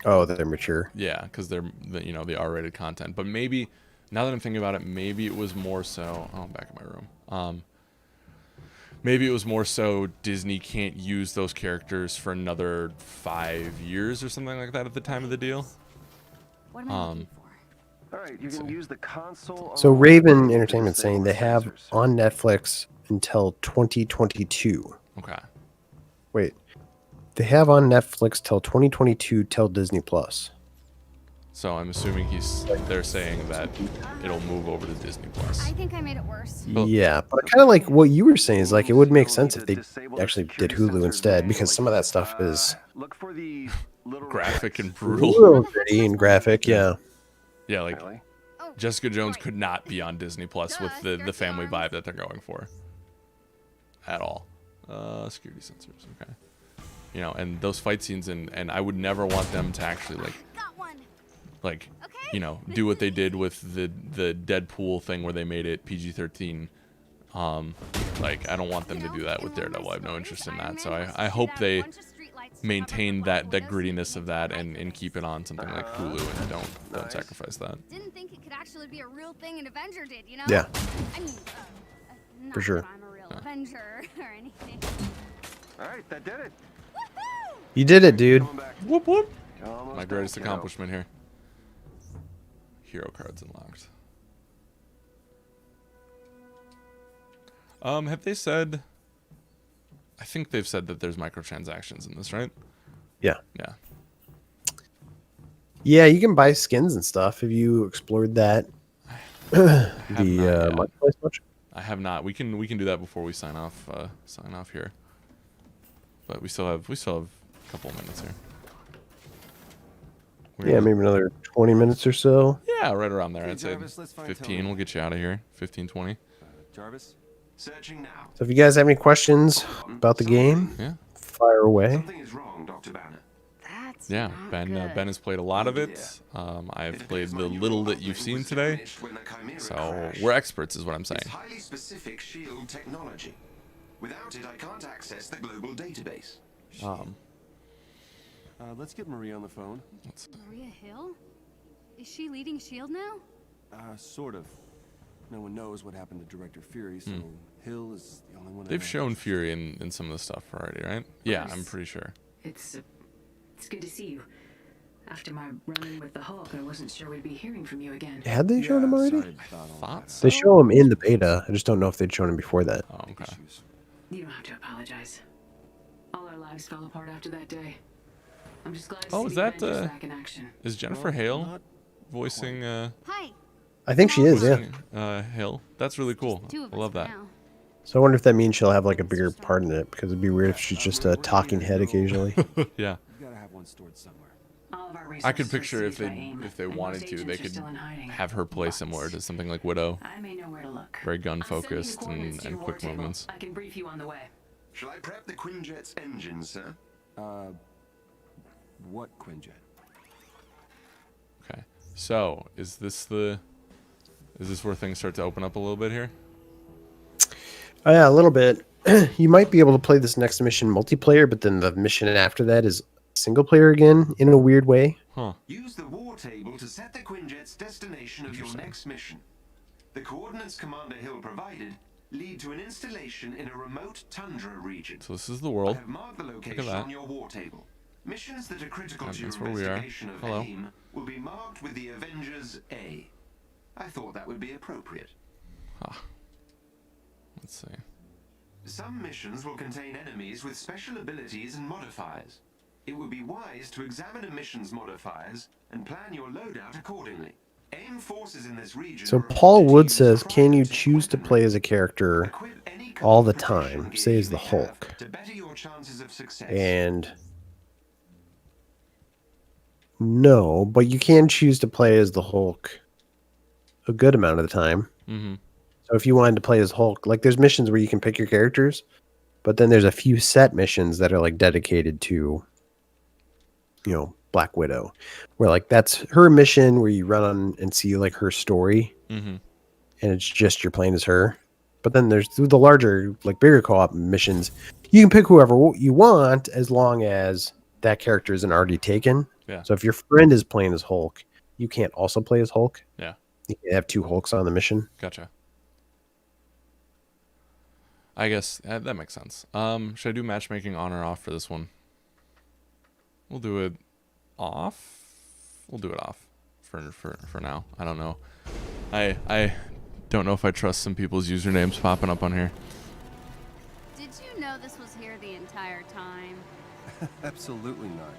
they're mature. Yeah, because they're the R-rated content. But maybe, now that I'm thinking about it, maybe it was more so. Oh, I'm back in my room. Maybe it was more so Disney can't use those characters for another 5 years or something like that at the time of the deal. What am I looking for? All right, you can use the console. So Raven Entertainment saying they have on Netflix until 2022. Okay. Wait, they have on Netflix till 2022 till Disney Plus. So I'm assuming they're saying that it'll move over to Disney Plus. I think I made it worse. Yeah, but kind of like what you were saying is like it would make sense if they actually did Hulu instead, because some of that stuff is Look for the little Graphic and a brutal. little gritty and graphic. Yeah. Yeah, like Jessica Jones could not be on Disney Plus with the family vibe that they're going for. At all. Security sensors, okay. And those fight scenes, and I would never want them to actually do what they did with the Deadpool thing where they made it PG-13. I don't want them to do that with Daredevil. I have no interest in that. So I hope they maintain that grittiness of that and keep it on something like Hulu and don't sacrifice that. Didn't think it could actually be a real thing an Avenger did, Yeah. I mean, not For sure. that I'm a real Avenger or anything. All right, that did it. You did it, dude. Whoop whoop. Almost My greatest back, kiddo. accomplishment here. Hero cards unlocked. Have they said? I think they've said that there's microtransactions in this, right? Yeah. Yeah. Yeah, you can buy skins and stuff. Have you explored that? The marketplace much? I have not. We can do that before we sign off here. But we still have a couple of minutes here. Yeah, maybe another 20 minutes or so. Yeah, right around there. Hey, I'd say Jarvis, let's find 15. Tony. We'll get you out of here. 15, 20. Jarvis, searching now. So if you guys have any questions about the game, Yeah. fire away. Something is wrong, Dr. Banner. That's Yeah, not Ben good. Ben has played a lot of it. I've played the little that you've seen today. So we're experts is what I'm saying. It's highly specific shield technology. Without it, I can't access the global database. Let's get Maria on the phone. Maria Hill? Is she leading S.H.I.E.L.D. now? Sort of. No one knows what happened to Director Fury, so Hill is the only one. They've shown Fury in some of the stuff already, right? Yeah, I'm pretty sure. It's good to see you. After my run-in with the Hulk, I wasn't sure we'd be hearing from you again. Had they shown him already? Thought so? They show him in the beta. I just don't know if they'd shown him before that. Oh, okay. You don't have to apologize. All our lives fell apart after that day. I'm just glad to Oh, see is the that Avengers back in action. is Jennifer Hale voicing Hi. I think she is, yeah. Hill? That's really cool. Two of I us love for that. now. So I wonder if that means she'll have like a bigger part in it, because it'd be weird if she's just a talking head occasionally. Yeah. You gotta have one stored somewhere. All of our I could resources picture were if seized by AIM, they and wanted most to, they agents are could still in hiding. have her play But similar to something like Widow. I may know where to look. Very gun I'll send you the focused coordinates to and your quick war table. movements. I can brief you on the way. Shall I prep the Quinjet's engine, sir? What Quinjet? Okay. So, is this where things start to open up a little bit here? Oh, yeah, a little bit. You might be able to play this next mission multiplayer, but then the mission after that is single player again in a weird way. Huh. Use the war table to set the Quinjet's destination of your next mission. The coordinates Commander Hill provided lead to an installation in a remote tundra region. So this is the I world. have marked the at location that. on your war table. Missions that are critical to your That's where we are. investigation of Hello. AIM will be marked with the Avengers A. I thought that would be appropriate. Let's see. Some missions will contain enemies with special abilities and modifiers. It would be wise to examine a mission's modifiers and plan your loadout accordingly. AIM forces in this region. So are Paul required to Wood use says, can you prototype choose to play as a character equip any all the protection time, gear say you as the may have Hulk? to better your chances of success. And no, but you can choose to play as the Hulk a good amount of the time. Mm-hmm. So if you wanted to play as Hulk, like there's missions where you can pick your characters, but then there's a few set missions that are like dedicated to, you know, Black Widow, where like that's her mission where you run on and see like her story, Mm-hmm. and it's just you're playing as her. But then there's the larger, like bigger co-op missions. You can pick whoever you want as long as that character isn't already taken. Yeah. So if your friend is playing as Hulk, you can't also play as Hulk. Yeah. You can have two Hulks on the mission. Gotcha. I guess that makes sense. Should I do matchmaking on or off for this one? We'll do it off. We'll do it off for now. I don't know. I don't know if I trust some people's usernames popping up on here. Did you know this was here the entire time? Absolutely not.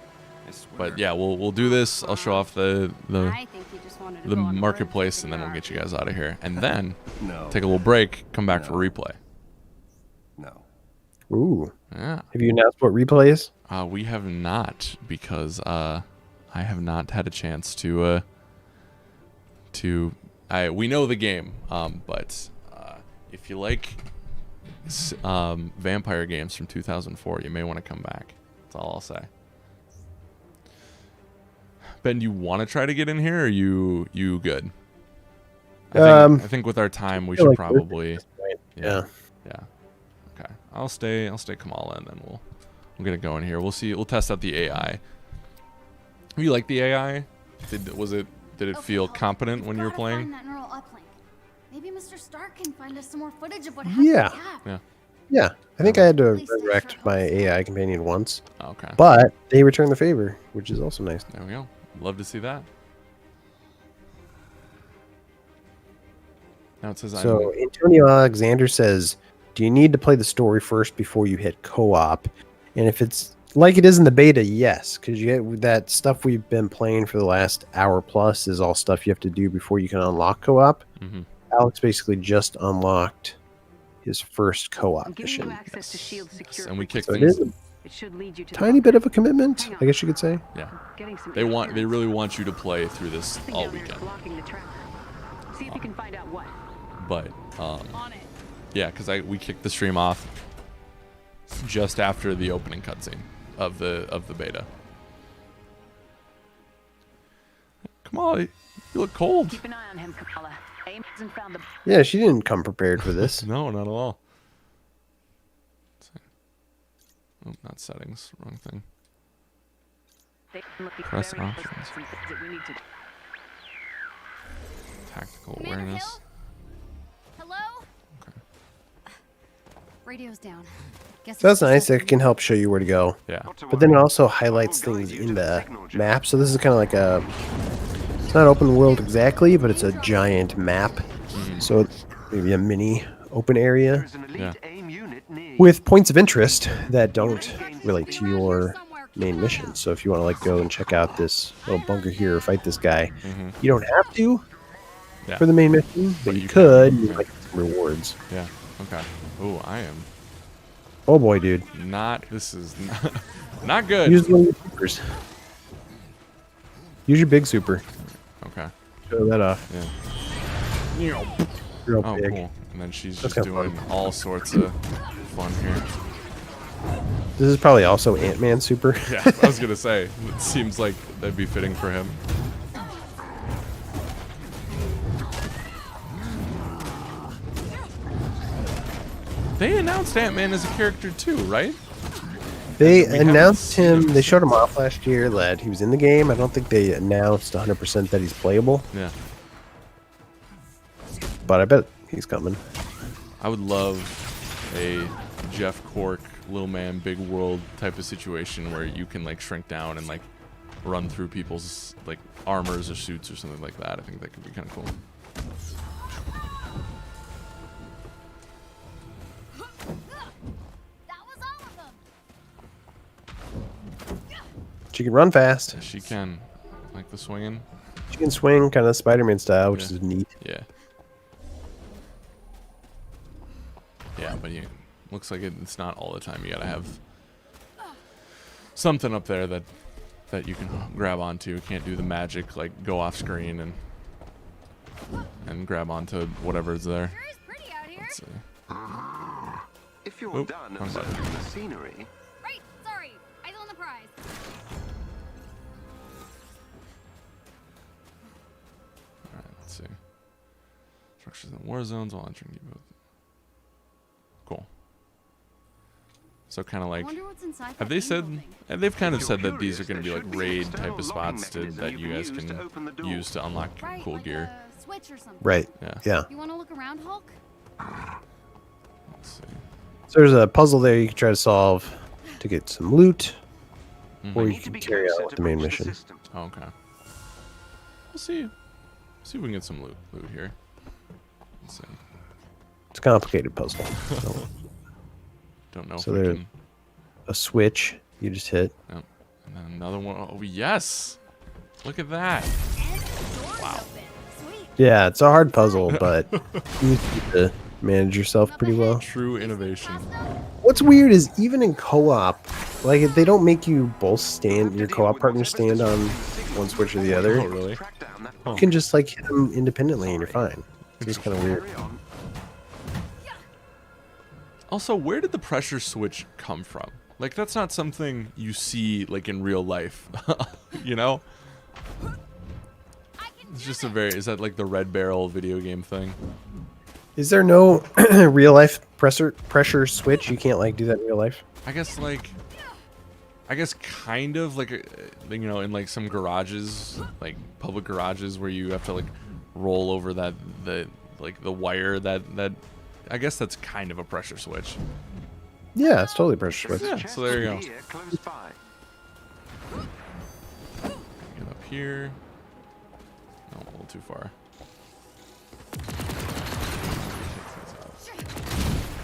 I swear. But yeah, we'll do this. I'll show off the I think you just wanted to the go on a marketplace, road and then trip we'll in get you your guys out of here. And then No. take a little break, come back for No. replay. No. Ooh. Yeah. Have you announced what replay is? We have not, because I have not had a chance to we know the game, but if you like vampire games from 2004, you may want to come back. That's all I'll say. Ben, you want to try to get in here, or are you good? I think with our time, we feel should like probably. Yeah. Yeah. Okay. I'll stay Kamala, and then we'll get it going here. We'll see. We'll test out the AI. You like the AI? Did it feel competent when you were playing? Find that neural uplink. Maybe Mr. Stark can find us some more footage of what happened. Yeah. Yeah. Yeah. I think I had to resurrect my AI companion once, Okay. but they returned the favor, which is also nice. There we go. Love to see that. Now it says So Antonio Alexander says, do you need to play the story first before you hit co-op? And if it's like it is in the beta, yes, because you get that stuff we've been playing for the last hour plus is all stuff you have to do before you can unlock co-op. Mhm. Alex basically just unlocked his first co-op I'm giving you mission. access to shield secure. and we kick So it things. is a It should lead you to the tiny bunker. bit of a commitment, I guess you could say. Yeah. Getting some They interference. really want you to play through this Something all down there is weekend. blocking the track. See if you can find out what. But On it. yeah, because we kicked the stream off just after the opening cutscene of the beta. Come on, you look cold. Keep an eye on him, Kamala. AIM hasn't found the. Yeah, she didn't come prepared for this. No, not at all. Oh, not settings. Wrong thing. Press options. That we need to. Tactical Commander awareness. Hill? Hello? Okay. Radio's down. Guess So that's it's nice. just It can help show you where to go. Yeah. But then it also highlights things in the map. So this is kind of like a, it's not open world exactly, but it's a giant map. So it's maybe a mini open area There's an elite Yeah. AIM unit near you. with points of interest that don't relate to your main mission. So if you want to like go and check out this little bunker here or fight this guy, you don't have to Yeah. for the main mission, but you you can. could. And you Yeah. might get some rewards. Yeah. Okay. Oh, I am Oh boy, dude. not. This is not good. Use one of your supers. Use your big super. Okay. Show that off. Yeah. Real Oh, big. cool. And then she's That's just kinda doing all sorts of fun here. This is probably also Ant-Man super. Yeah, I was gonna say. It seems like that'd be fitting for him. They announced Ant-Man as a character too, right? They We haven't announced seen him. him They showed him off last year that he was in the game. I don't think they announced 100% that he's playable, Yeah. but I bet he's coming. I would love a Jeff Cork little man, big world type of situation where you can like shrink down and like run through people's like armors or suits or something like that. I think that could be kind of cool. That was all of them. She can run fast. Yeah, she can. Like the swinging. She can swing kind of Spider-Man style, which Yeah. is neat. Yeah. Yeah, but looks like it's not all the time. You gotta have something up there that you can grab onto. You can't do the magic like go off screen and grab onto whatever's there. Sure is pretty out here. Let's see. If you're Oop, done wrong button. observing the scenery, Right, sorry. I won the prize. Alright, let's see. Structures in war zones while entering depot. Cool. So kind of I like, wonder what's inside have that they said? building. They've kind of If said you're that these are going to be curious, like there should be an raid type of external locking spots mechanism that you you can guys use to can open the door. use to unlock Right, cool like gear. a switch or something. Right. Yeah. Yeah. You want to look around, Hulk? Let's see. So there's a puzzle there you can try to solve to get some loot, or You you need to can be carry closer out to the main breach the mission. system. Oh, okay. We'll see. See if we can get some loot here. Let's see. It's a complicated puzzle. So Don't know So if we there- can. a switch you just hit. Yep. And then another one. Oh yes! Look at that. And the door's open. Sweet. Yeah, it's a hard puzzle, but you need to manage yourself pretty well. True innovation. What's weird is even in co-op, like if they don't make you both stand, your co-op partners stand on one switch or the other. Oh really? Track down that You can just like hit them independently and you're fine. It's just kind of weird. carry on. Also, where did the pressure switch come from? Like that's not something you see like in real life. You know? I can It's do just it. a very. Is that like the Red Barrel video game thing? Is there no real life pressure switch? You can't like do that in real life. I guess like. I guess kind of like you know, in like some garages, like public garages where you have to like roll over the wire that I guess that's kind of a pressure switch. Yeah, it's totally pressure switch. Yeah, so there you go. Here, close by. Get up here. No, a little too far. Take these out.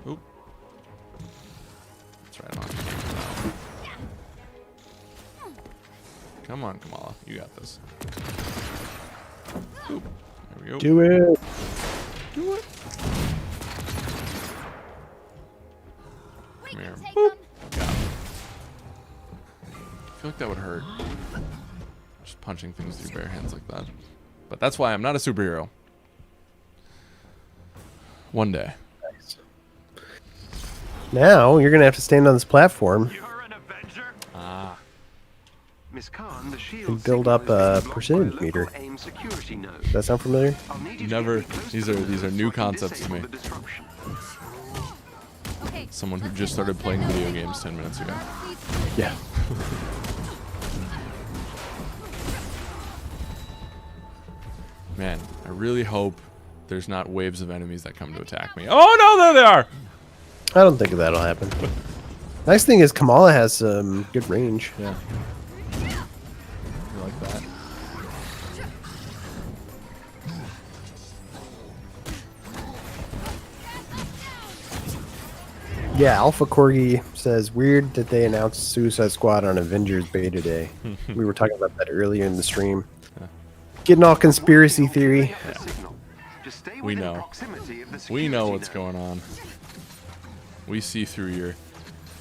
Oop. That's right on. Come on, Kamala. You got this. Oop. There we go. Do it. Do it. We Come can here. take Boop. them. Got it. I feel like that would hurt. Just punching things through bare hands like that. But that's why I'm not a superhero. One day. Nice. Now you're gonna have to stand on this platform You're an Avenger? Ah. Miss Khan, the shield and build up signal a is blocked by percentage local meter. AIM security node. Does that sound familiar? I'll need you to Never- get me close these to are- the these are node new so I can concepts to disable me. the disruption. Okay. Someone who let's just get started close playing to video that games wall. 10 minutes ago. Yeah. Man, I really hope there's not waves of enemies that come to attack me. Oh no, there they are! I don't think that'll happen. Nice thing is Kamala has some good range. Yeah. You like that? Yeah, Alpha Corgi says weird that they announced Suicide Squad on Avengers Beta Day. We were talking about that earlier in the stream. Getting all conspiracy theory. The signal. Just stay We within know. proximity of the We know security what's node. going on. We see through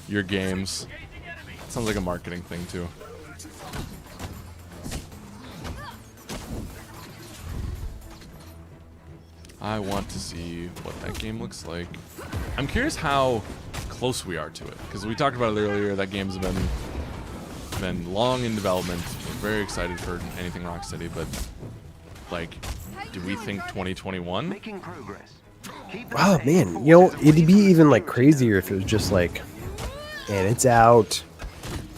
your games. Sounds like a marketing thing too. I want to see what that game looks like. I'm curious how close we are to it, because we talked about it earlier. That game's been long in development. We're very excited for anything Rocksteady, but like, do we think 2021? Making progress. Keep the Oh same man, you know, forces it'd be away from even the like security crazier if it was just like, and it's out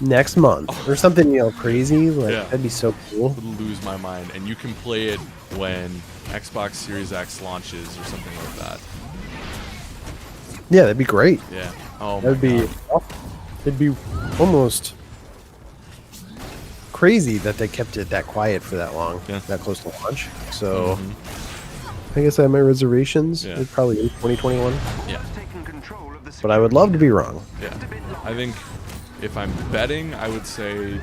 next month or something, crazy. Like Yeah. that'd be so cool. Would lose my mind. And you can play it when Xbox Series X launches or something like that. Yeah, that'd be great. Yeah. Oh, That'd my be God. awesome. It'd be almost crazy that they kept it that quiet for that long, Yeah. that close to launch. So I guess I have my reservations. Yeah. It's probably in 2021, Yeah. Taking control of the but I would love to be wrong. Yeah. I think if I'm betting, I would say,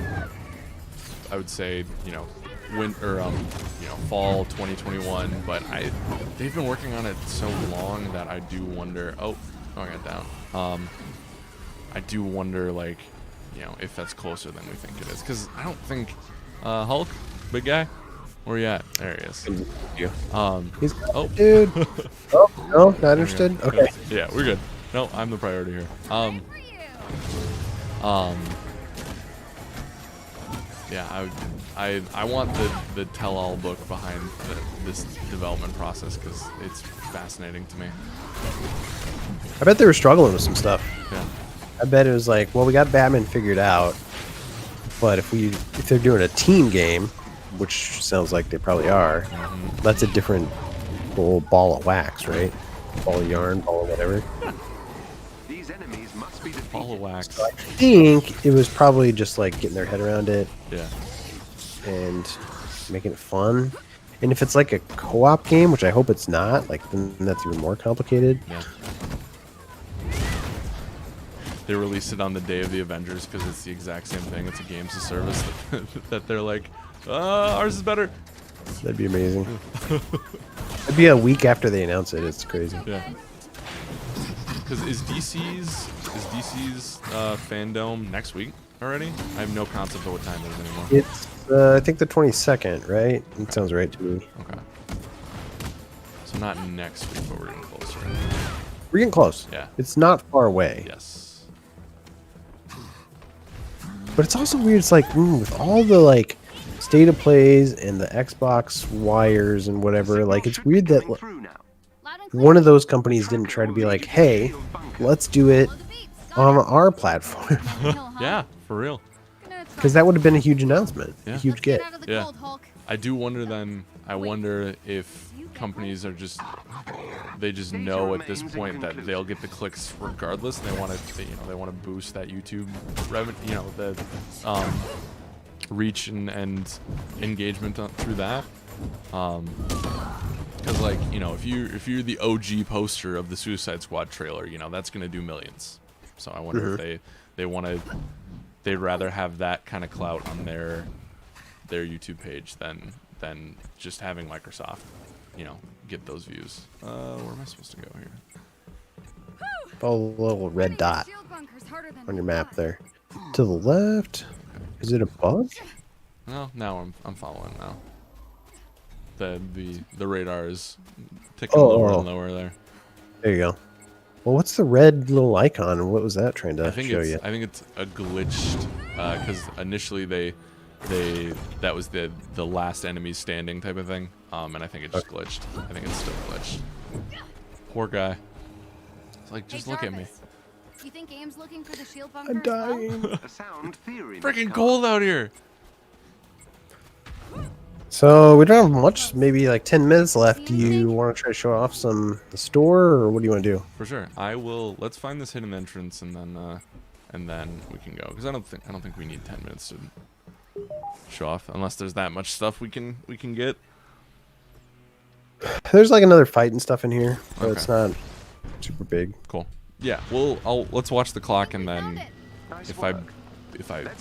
winter, fall 2021. But they've been working on it so long that I do wonder. Oh, I got down. I do wonder, like, if that's closer than we think it is, because I don't think Hulk, big guy, where you at? There he is. He's Oh, dude. Oh no, not interested. Okay. Yeah, we're good. No, I'm the priority here. Yeah, I want the tell-all book behind this development process because it's fascinating to me. I bet they were struggling with some stuff. Yeah. I bet it was like, well, we got Batman figured out, but if they're doing a team game, which sounds like they probably are, that's a different whole ball of wax, right? Ball of yarn, ball of whatever. These enemies must be defeated. Ball of wax. I think it was probably just like getting their head around it Yeah. and making it fun. And if it's like a co-op game, which I hope it's not, like then that's even more complicated. Yeah. They released it on the day of the Avengers because it's the exact same thing. It's a games of service that they're like, ours is better. That'd be amazing. It'd be a week after they announce it. It's crazy. Yeah. Because is DC's fandom next week already? I have no concept of what time it is anymore. It's I think the 22nd, right? It sounds right to me. Okay. So not next week, but we're getting closer. We're getting close. Yeah. It's not far away. Yes. But it's also weird. It's like with all the like state of plays and the Xbox wires and whatever. Like it's weird that Through now. one of those companies didn't try to be like, hey, let's do it on our platform, Yeah, for real. because that would have been a huge announcement, Yeah. a huge get. Yeah. I do wonder then, I wonder if companies are just, they just know at this point that they'll get the clicks regardless. And they want to, they want to boost that YouTube revenue, the reach and engagement through that. Because like, if you're the OG poster of the Suicide Squad trailer, that's going to do millions. So I wonder if they'd rather have that kind of clout on their YouTube page than just having Microsoft, get those views. Where am I supposed to go here? Follow the little red dot on your map there. To the left. Is it above? No, now I'm following now. The radar is ticking lower and lower there. There you go. Well, what's the red little icon? What was that trying to show you? I think it's a glitched because initially that was the last enemy standing type of thing, and I think it just glitched. I think it's still glitched. Poor guy. It's like, just look at me. You think Aim's looking for the shield bunker I'm as well? dying. A sound theory. Freaking cold out here. So we don't have much, maybe like 10 minutes left. Do you want to try to show off the store, or what do you want to do? For sure. I will. Let's find this hidden entrance and then we can go. Because I don't think we need 10 minutes to show off, unless there's that much stuff we can get. There's like another fight and stuff in here, but Okay. it's not super big. Cool. Yeah. Let's watch the clock, and then if I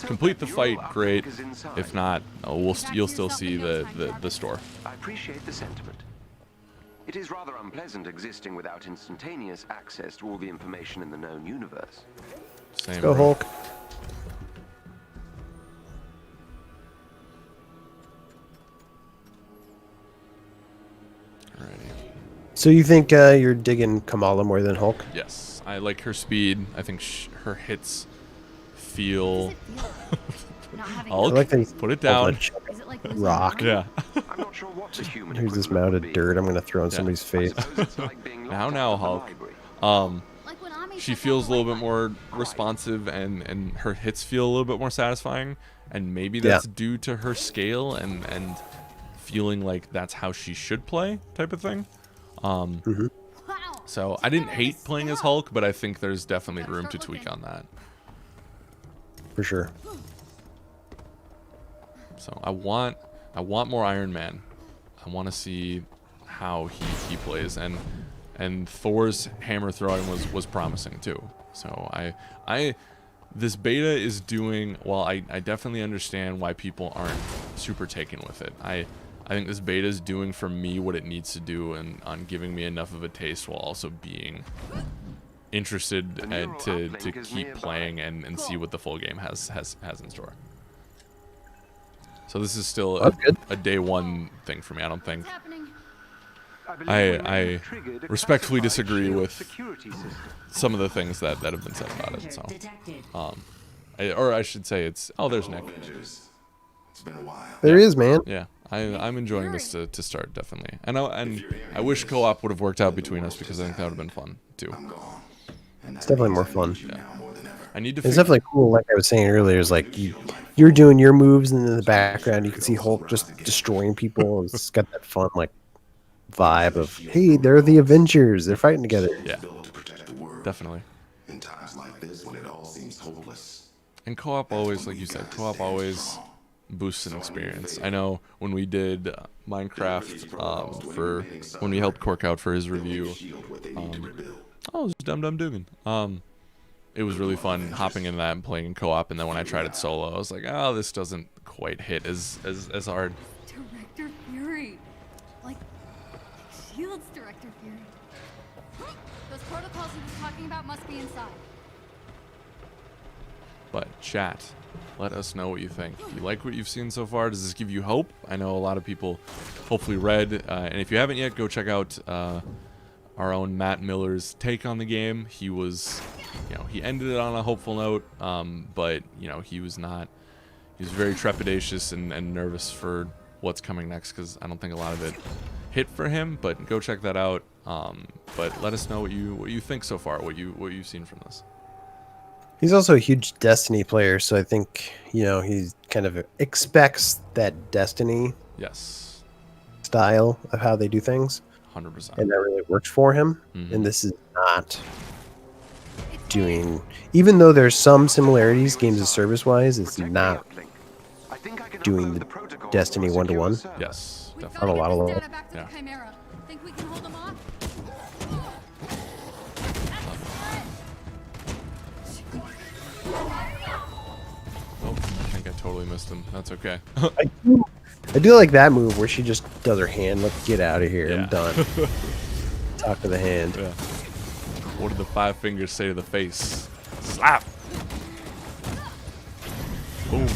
complete the fight, great. If not, you'll still see the store. I appreciate the sentiment. It is rather unpleasant existing without instantaneous access to all the information in the known universe. Same. Go bro. Hulk. Alrighty. So you think you're digging Kamala more than Hulk? Yes, I like her speed. I think her hits feel. Not having I Hulk, like that he's put it able down. to chuck Is it like a rock. Yeah. I'm not sure what the human Here's this equivalent mound would of be. dirt I'm going to throw on Yeah. somebody's I face. suppose it's like being locked Now, out of the Hulk. library. Um. like when Ami she feels a little bit more responsive, and her hits feel a little bit more satisfying, and maybe that's due to her scale and feeling like that's how she should play, type of thing. So I didn't hate playing as Hulk, but I think there's definitely room to tweak on that. For sure. So I want more Iron Man. I want to see how he plays, and Thor's hammer throwing was promising too. So this beta is doing well. I definitely understand why people aren't super taken with it. I think this beta is doing for me what it needs to do, and on giving me enough of a taste while also being interested to keep playing and see what the full game has in store. So this is still a day one thing for me. I don't think. I respectfully disagree with some of the things that have been said about it. So, or I should say, there's Nick. There is, man. Yeah, I'm enjoying this to start, definitely. And I wish co-op would have worked out between us, because I think that would have been fun too. It's definitely more fun. Yeah. I need to. It's definitely cool. Like I was saying earlier, is like you're doing your moves, and in the background you can see Hulk just destroying people. It's got that fun like vibe of, hey, they're the Avengers. They're fighting together. Yeah, definitely. In times like this, when it all seems hopeless. And co-op always, like you said, co-op always boosts an experience. I know when we did Minecraft for when we helped Cork out for his review. It was Dum Dum Dugan. It was really fun hopping in that and playing in co-op, and then when I tried it solo, I was like, oh, this doesn't quite hit as hard. Director Fury. Like Shield's Director Fury. Those protocols he was talking about must be inside. But chat, let us know what you think. Do you like what you've seen so far? Does this give you hope? I know a lot of people hopefully read, and if you haven't yet, go check out our own Matt Miller's take on the game. He was, he ended it on a hopeful note, but he was very trepidatious and nervous for what's coming next, because I don't think a lot of it hit for him. But go check that out. But let us know what you think so far, what you've seen from this. He's also a huge Destiny player, so I think he kind of expects that Destiny style of how they do things. 100%. And that really works for him. And this is not doing, even though there's some similarities games of service wise, it's not doing the Destiny 1-to-1. Yes, definitely. On a lot of levels. Yeah. Think we can hold them off? Oh, I think I totally missed him. That's okay. I do like that move where she just does her hand, like, get out of here, I'm done. Talk to the hand. Yeah. What did the 5 fingers say to the face? Slap! Boom.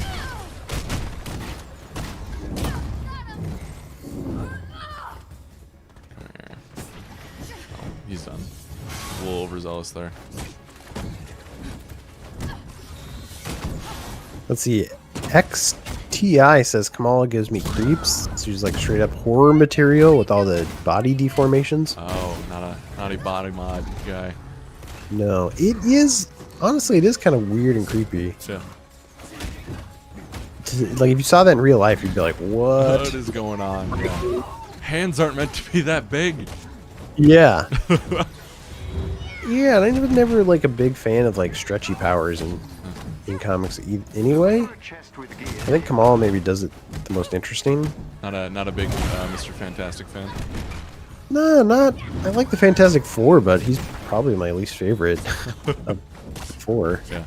Oh, he's done. A little overzealous there. Let's see. XTI says Kamala gives me creeps. She's like straight up horror material with all the body deformations. Oh, not a body mod guy. No, it is, honestly, it is kind of weird and creepy. Yeah. Like if you saw that in real life, you'd be like, what? What is going on? Yeah. Hands aren't meant to be that big. Yeah. Yeah, and I was never like a big fan of like stretchy powers in comics anyway. I think Kamala maybe does it the most interesting. Not a big Mr. Fantastic fan. No, not. I like the Fantastic Four, but he's probably my least favorite of four. Yeah.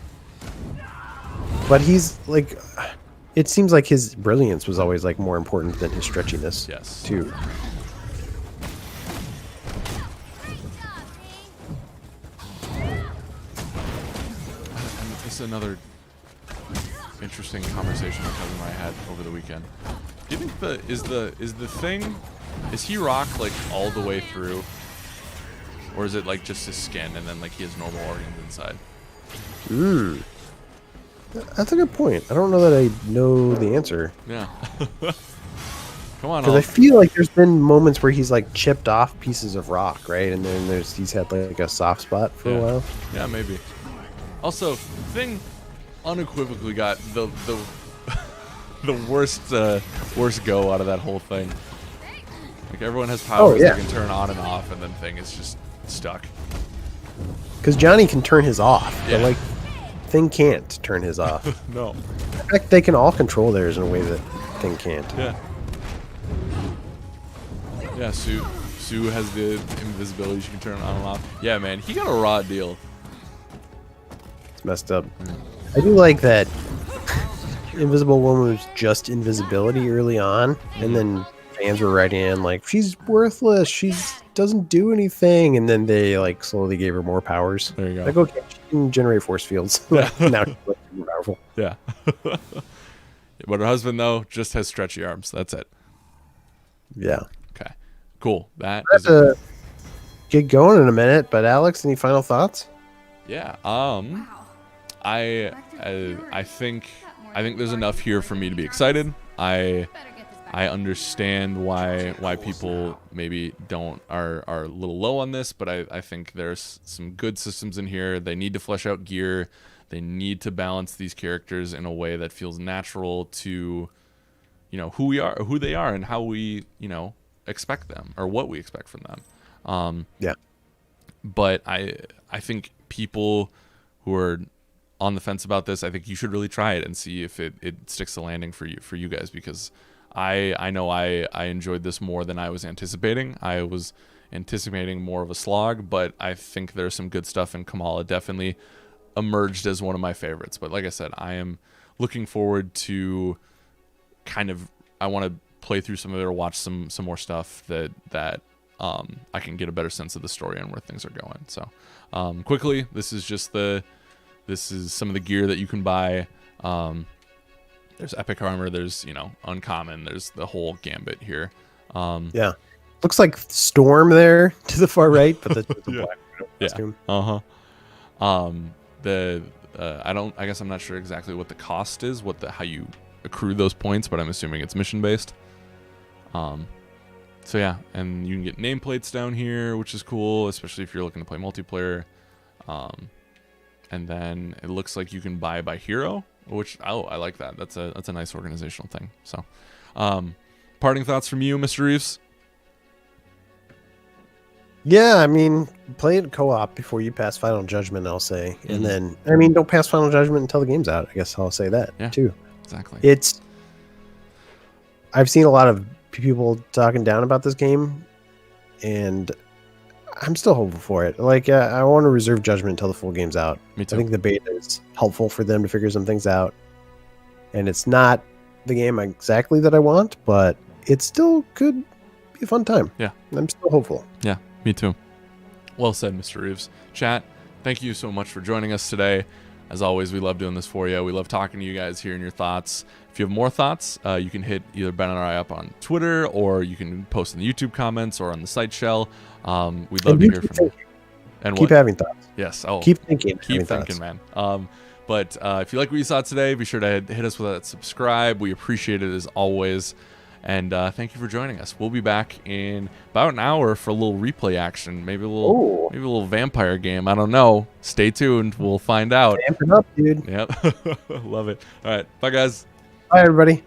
But he's like, it seems like his brilliance was always like more important than his stretchiness. Yes. Too. This is another interesting conversation my cousin and I had over the weekend. Do you think is the thing, is he Rock like all the way through, or is it like just his skin and then like he has normal organs inside? That's a good point. I don't know that I know the answer. Yeah. Come on, Because I Hulk. feel like there's been moments where he's like chipped off pieces of rock, right? And then he's had like a soft spot for a while. Yeah, maybe. Also, Thing unequivocally got the the worst go out of that whole thing. Like everyone has powers that can turn on and off, and then Thing is just stuck. Because Johnny can turn his off, Yeah. but like Thing can't turn his off. No. In fact, they can all control theirs in a way that Thing can't. Yeah. Yeah, Sue has the invisibility. She can turn it on and off. Yeah, man, he got a raw deal. It's messed up. I do like that Invisible Woman was just invisibility early on, and then fans were writing in like, she's worthless, she doesn't do anything, and then they like slowly gave her more powers. There you go. Like, okay, she can generate force fields. Like, now she's more powerful. Yeah. But her husband, though, just has stretchy arms. That's it. Yeah. Okay. Cool. That We'll is have to get going in a minute, but Alex, any final thoughts? Yeah. I think there's enough here for me to be excited. I understand why people maybe are a little low on this, but I think there's some good systems in here. They need to flesh out gear. They need to balance these characters in a way that feels natural to, who we are, who they are, and how we, expect them or what we expect from them. Yeah. But I think people who are on the fence about this, I think you should really try it and see if it sticks the landing for you guys, because I know I enjoyed this more than I was anticipating. I was anticipating more of a slog, but I think there's some good stuff, and Kamala definitely emerged as one of my favorites. But like I said, I am looking forward to I want to play through some of it or watch some more stuff that I can get a better sense of the story and where things are going. So quickly, this is some of the gear that you can buy. There's epic armor, there's uncommon, there's the whole gambit here. Yeah. Looks like Storm there to the far right, but the Yeah. black costume. I guess I'm not sure exactly what the cost is, how you accrue those points, but I'm assuming it's mission based. So yeah, and you can get nameplates down here, which is cool, especially if you're looking to play multiplayer. And then it looks like you can buy by hero, which I like that. That's a nice organizational thing. So, parting thoughts from you, Mr. Reeves? Yeah, I mean, play it co-op before you pass Final Judgment, I'll say. And then, don't pass Final Judgment until the game's out. I guess I'll say that, too. Exactly. I've seen a lot of people talking down about this game, and I'm still hopeful for it. Like, I want to reserve judgment until the full game's out. Me too. I think the beta is helpful for them to figure some things out. And it's not the game exactly that I want, but it still could be a fun time. Yeah. I'm still hopeful. Yeah, me too. Well said, Mr. Reeves. Chat, thank you so much for joining us today. As always, we love doing this for you. We love talking to you guys, hearing your thoughts. If you have more thoughts, you can hit either Ben or I up on Twitter, or you can post in the YouTube comments or on the site shell. We'd love to hear from you. And keep having thoughts. Yes. Oh, keep thinking. Keep thinking, man. But if you like what you saw today, be sure to hit us with that subscribe. We appreciate it as always. And thank you for joining us. We'll be back in about an hour for a little replay action. Maybe a little vampire game. I don't know. Stay tuned. We'll find out. Amp it up, dude. Yep. Love it. All right. Bye, guys. Bye, everybody.